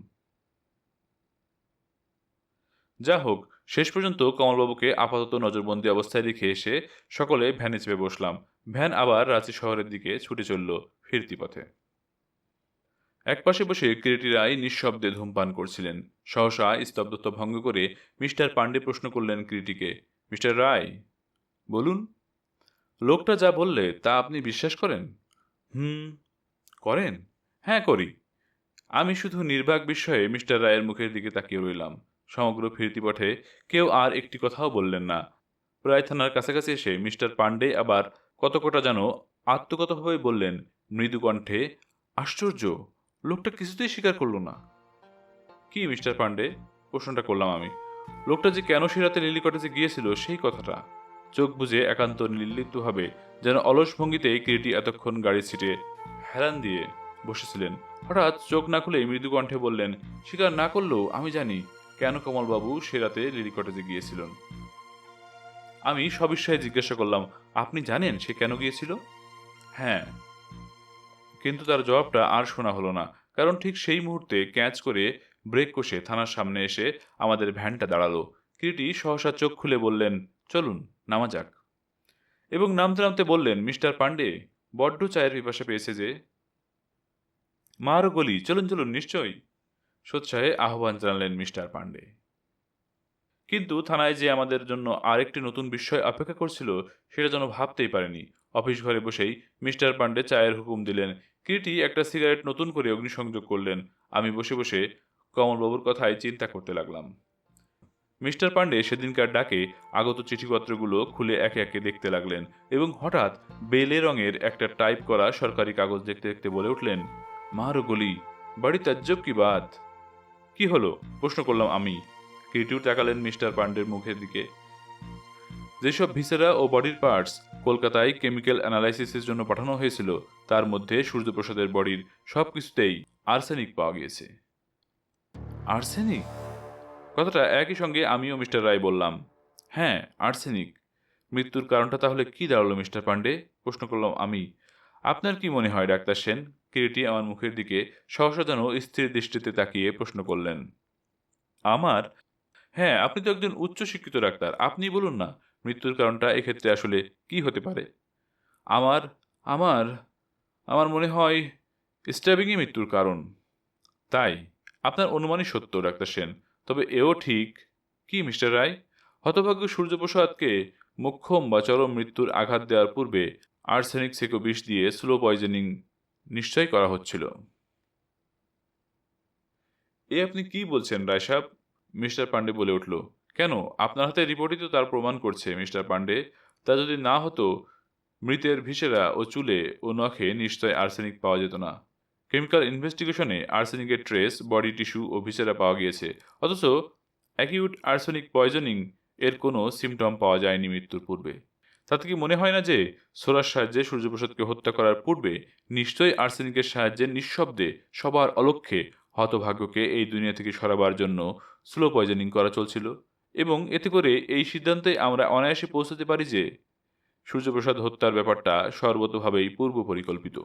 যা হোক, শেষ পর্যন্ত কমলবাবুকে আপাতত নজরবন্দি অবস্থায় রেখে এসে সকলে ভ্যানে চেপে বসলাম। ভ্যান আবার রাঁচি শহরের দিকে ছুটে চলল ফিরতি পথে। একপাশে বসে কিরিটি রায় নিঃশব্দে ধূমপান করছিলেন। সহসা স্তব্ধতা ভঙ্গ করে মিস্টার পান্ডে প্রশ্ন করলেন কিরিটিকে, মিস্টার রায়, বলুন, লোকটা যা বললে তা আপনি বিশ্বাস করেন? হুম, করেন? হ্যাঁ, করি। আমি শুধু নির্বাক বিস্ময়ে মিস্টার রায়ের মুখের দিকে তাকিয়ে রইলাম। সমগ্র ফিরতি পথে কেউ আর একটি কথাও বললেন না। প্রায় থানার কাছাকাছি এসে মিস্টার পান্ডে আবার কত কটা যেন আত্মগতভাবে বললেন মৃদু কণ্ঠে, আশ্চর্য, লোকটা কিছুতেই স্বীকার করল না। কি মিস্টার পান্ডে? প্রশ্নটা করলাম আমি। লোকটা যে কেন সে রাতে লিলি কটেজে গিয়েছিল সেই কথাটা। চোখ বুজে একান্ত নির্লিপ্তভাবে যেন অলস ভঙ্গিতে কিরিটি এতক্ষণ গাড়ির সিটে হেলান দিয়ে বসেছিলেন। হঠাৎ চোখ না খুলে মৃদু কণ্ঠে বললেন, স্বীকার না করলেও আমি জানি কেন কমলবাবু সে রাতে লিলি কটেজে গিয়েছিলেন। আমি সবিস্ময়ে জিজ্ঞাসা করলাম, আপনি জানেন সে কেন গিয়েছিল? হ্যাঁ। কিন্তু তার জবাবটা আর শোনা হলো না, কারণ ঠিক সেই মুহূর্তে ক্যাচ করে ব্রেক কষে থানার সামনে এসে আমাদের ভ্যানটা দাঁড়ালো। কিরিটি সহসা চোখ খুলে বললেন, চলুন নামা যাক। এবং নামতে নামতে বললেন, মিস্টার পান্ডে, বড্ড চায়ের পিপাসা পেয়েছে যে। মারও গলি, চলুন চলুন, নিশ্চয়ই, সোৎসাহে আহ্বান জানালেন মিস্টার পান্ডে। কিন্তু থানায় যে আমাদের জন্য আরেকটি নতুন বিস্ময় অপেক্ষা করছিল সেটা যেন ভাবতেই পারেনি। অফিস ঘরে বসেই মিস্টার পান্ডে চায়ের হুকুম দিলেন। কিরিটি একটা সিগারেট নতুন করে অগ্নিসংযোগ করলেন। আমি বসে বসে কমলবাবুর কথায় চিন্তা করতে লাগলাম। মিস্টার পান্ডে সেদিনকার ডাকে আগত চিঠিপত্রগুলো খুলে একে একে দেখতে লাগলেন এবং হঠাৎ বেলে রঙের একটা টাইপ করা সরকারি কাগজ দেখতে দেখতে বলে উঠলেন, মারো গলি, বড়ি তাজ্জব কি বাত। কি হলো? প্রশ্ন করলাম আমি। কিরিটিও তাকালেন মিস্টার পান্ডের মুখের দিকে। যেসব ভিসেরা ও বডির পার্টস কলকাতায় কেমিক্যাল অ্যানালাইসিসের জন্য পাঠানো হয়েছিল তার মধ্যে সূর্যপ্রসাদের বডির সবকিছুতেই আর্সেনিক পাওয়া গিয়েছে। আর্সেনিক? কথাটা একই সঙ্গে আমিও মিস্টার রায় বললাম। হ্যাঁ, আর্সেনিক। মৃত্যুর কারণটা তাহলে কি দাঁড়ালো মিস্টার পান্ডে? প্রশ্ন করলাম আমি। আপনার কি মনে হয় ডাক্তার সেন? কিরিটি আমার মুখের দিকে সহসা যেন স্থির দৃষ্টিতে তাকিয়ে প্রশ্ন করলেন। আমার? হ্যাঁ, আপনি তো একজন উচ্চশিক্ষিত ডাক্তার, আপনি বলুন না মৃত্যুর কারণটা এক্ষেত্রে আসলে কি হতে পারে। আমার আমার আমার মনে হয় স্ট্যাবিংই মৃত্যুর কারণ। তাই? আপনার অনুমানই সত্য ডাক্তার সেন। তবে এও ঠিক। কি মিস্টার রায়? হতভাগ্য সূর্যপ্রসাদকে মোক্ষম বা চরম মৃত্যুর আঘাত দেওয়ার পূর্বে আর্সেনিক সেকো বিষ দিয়ে স্লো পয়জনিং নিশ্চয় করা হচ্ছিল। এ আপনি কি বলছেন রায় সাহেব? মিস্টার পান্ডে বলে উঠল। কেন, আপনার হাতে রিপোর্টই তো তার প্রমাণ করছে মিস্টার পান্ডে। তা যদি না হতো, মৃতের ভিসেরা ও চুলে ও নখে নিশ্চয় আর্সেনিক পাওয়া যেত না। কেমিক্যাল ইনভেস্টিগেশনে আর্সেনিকের ট্রেস বডি টিস্যু ও ভিসেরা পাওয়া গিয়েছে, অথচ অ্যাকিউট আর্সেনিক পয়জনিং এর কোনো সিমটম পাওয়া যায়নি মৃত্যুর পূর্বে। তাতে কি মনে হয় না যে সোরার সাহায্যে সূর্যপ্রসাদকে হত্যা করার পূর্বে নিশ্চয়ই আর্সেনিকের সাহায্যে নিঃশব্দে সবার অলক্ষ্যে হতভাগ্যকে এই দুনিয়া থেকে সরাবার জন্য স্লো পয়জনিং করা চলছিল, এবং এতে করে এই সিদ্ধান্তে আমরা অনায়াসে পৌঁছতে পারি যে সূর্যপ্রসাদ হত্যার ব্যাপারটা সর্বতোভাবেই পূর্ব পরিকল্পিত।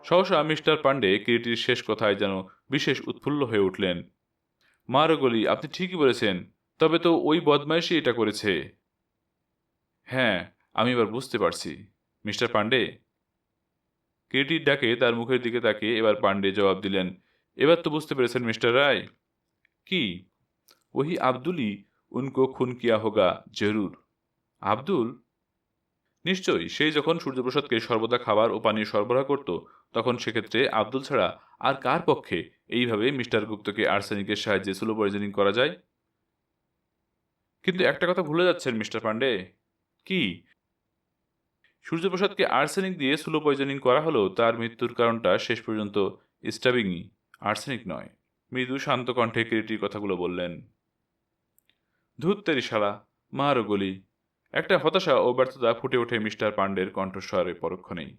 সহসা মিস্টার পান্ডে কিরিটির শেষ কথায় যেন বিশেষ উৎফুল্ল হয়ে উঠলেন। মারগলি, আপনি ঠিকই বলেছেন, তবে তো ওই বদমাইশই এটা করেছে। হ্যাঁ, আমি এবার বুঝতে পারছি মিস্টার পান্ডে। কিরিটির ডাকে তার মুখের দিকে তাকিয়ে এবার পান্ডে জবাব দিলেন, এবার তো বুঝতে পেরেছেন মিস্টার রায়। কি? ওহি আব্দুলই উনকো খুন কিয়া হোগা জরুর। আব্দুল? নিশ্চয়ই, সেই যখন সূর্যপ্রসাদকে সর্বদা খাবার ও পানীয় সরবরাহ করত তখন সেক্ষেত্রে আব্দুল ছাড়া আর কার পক্ষে এইভাবে মিস্টার গুপ্তকে আর্সেনিকের সাহায্যে স্লো পয়জনিং করা যায়? কিন্তু একটা কথা ভুলে যাচ্ছেন মিস্টার পান্ডে। কি? সূর্যপ্রসাদকে আর্সেনিক দিয়ে স্লো পয়জনিং করা হলেও তার মৃত্যুর কারণটা শেষ পর্যন্ত স্টাবিংই, আর্সেনিক নয়। মৃদু শান্ত কণ্ঠে কিরিটির কথাগুলো বললেন। ধুত্তেরি শালা, মারও গলি। একটা হতাশা ও ব্যর্থতা ফুটে ওঠে মিস্টার পান্ডের কণ্ঠস্বরে পরক্ষণেই।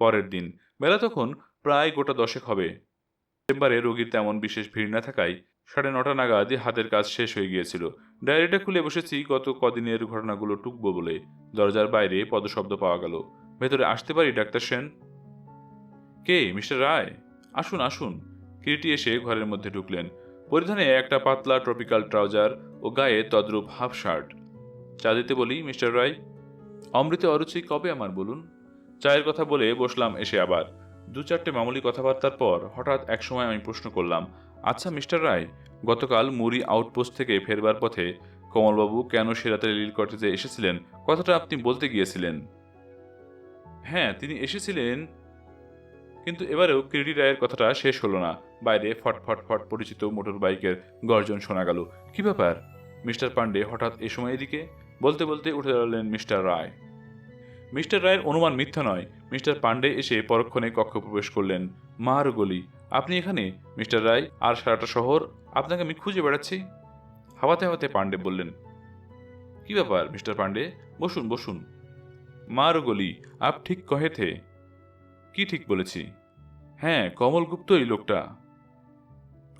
পরের দিন বেলা তখন প্রায় গোটা 10 হবে। চেম্বারে রোগীর তেমন বিশেষ ভিড় না থাকায় 9:30 নাগাদ হাতের কাজ শেষ হয়ে গিয়েছিল। ডায়েরিটা খুলে বসেছি গত কদিনের ঘটনাগুলো টুকবো বলে। দরজার বাইরে পদশব্দ পাওয়া গেল। ভেতরে আসতে পারি ডাক্তার সেন? কে? মিস্টার রায়? আসুন আসুন। কিরিটি এসে ঘরের মধ্যে ঢুকলেন। পরিধানে একটা পাতলা ট্রপিক্যাল ট্রাউজার ও গায়ে তদ্রূপ হাফ শার্ট। চা দিতে বলি মিস্টার রায়? অমৃতে অরুচি কবে আমার বলুন। চায়ের কথা বলে বসলাম এসে আবার। 2-4টে মামুলি কথাবার্তার পর হঠাৎ একসময় আমি প্রশ্ন করলাম, আচ্ছা মিস্টার রায়, গতকাল মুরি আউটপোস্ট থেকে ফেরবার পথে কমলবাবু কেন সে রাতে লিল কটেজে এসেছিলেন, কথাটা আপনি বলতে গিয়েছিলেন। হ্যাঁ, তিনি এসেছিলেন, কিন্তু এবারেও কিরিটি রায়ের কথাটা শেষ হলো না। বাইরে ফট ফট ফট পরিচিত মোটর বাইকের গর্জন শোনা গেল। কি ব্যাপার মিস্টার পান্ডে হঠাৎ এ সময় এদিকে? বলতে বলতে উঠে দাঁড়ালেন মিস্টার রায়। মিস্টার রায়ের অনুমান মিথ্যা নয়। মিস্টার পান্ডে এসে পরক্ষণে কক্ষ প্রবেশ করলেন। মার গলি, আপনি এখানে মিস্টার রায়? আর সারাটা শহর আপনাকে আমি খুঁজে বেড়াচ্ছি। হাওয়াতে হাওয়াতে পান্ডে বললেন, কি ব্যাপার মিস্টার পান্ডে, বসুন বসুন। মার গলি, আপ ঠিক কহে থে। কি ঠিক বলেছি? হ্যাঁ, কমলগুপ্তই লোকটা।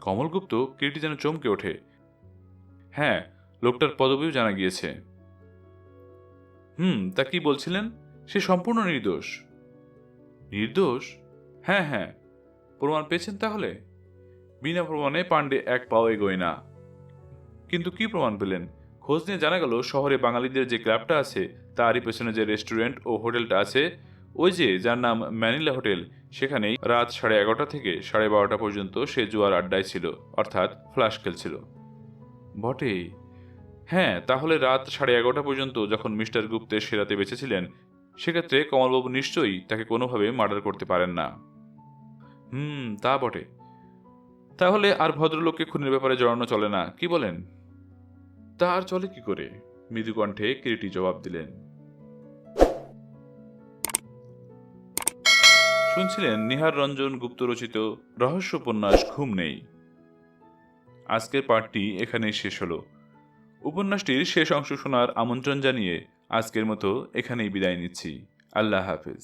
কমলগুপ্ত? কিরিটি যেন চমকে ওঠে। হ্যাঁ, লোকটার পদবিও জানা গিয়েছে। তা কি বলছিলেন? সে সম্পূর্ণ নির্দোষ। নির্দোষ? হ্যাঁ হ্যাঁ। প্রমাণ পেয়েছেন তাহলে? বিনা প্রমাণে পান্ডে এক পাও এগোয় না। কিন্তু কি প্রমাণ পেলেন? খোঁজ নিয়ে জানা গেল শহরে বাঙালিদের যে ক্লাবটা আছে তারই পেছনে যে রেস্টুরেন্ট ও হোটেলটা আছে, ওই যে যার নাম ম্যানিলা হোটেল, সেখানেই রাত 11:30 থেকে 12:30 পর্যন্ত সে জুয়ার আড্ডায় ছিল, অর্থাৎ ফ্লাশ খেলছিল। বটে। হ্যাঁ, তাহলে রাত 11:30 পর্যন্ত যখন মিস্টার গুপ্তের সে রাতে বেঁচে ছিলেন, সেক্ষেত্রে কমলবাবু নিশ্চয়ই তাকে কোনোভাবে মার্ডার করতে পারেন না। তা বটে। তাহলে আর ভদ্রলোককে খুনের ব্যাপারে জড়ানো চলে না, কি বলেন? তা আর চলে কি করে? মৃদু কণ্ঠে কিরিটি জবাব দিলেন। শুনছিলেন নিহার রঞ্জন গুপ্ত রচিত রহস্য উপন্যাস ঘুম নেই। আজকের পাঠটি এখানেই শেষ হলো। উপন্যাসটির শেষ অংশ শোনার আমন্ত্রণ জানিয়ে আজকের মতো এখানেই বিদায় নিচ্ছি। আল্লাহ হাফেজ।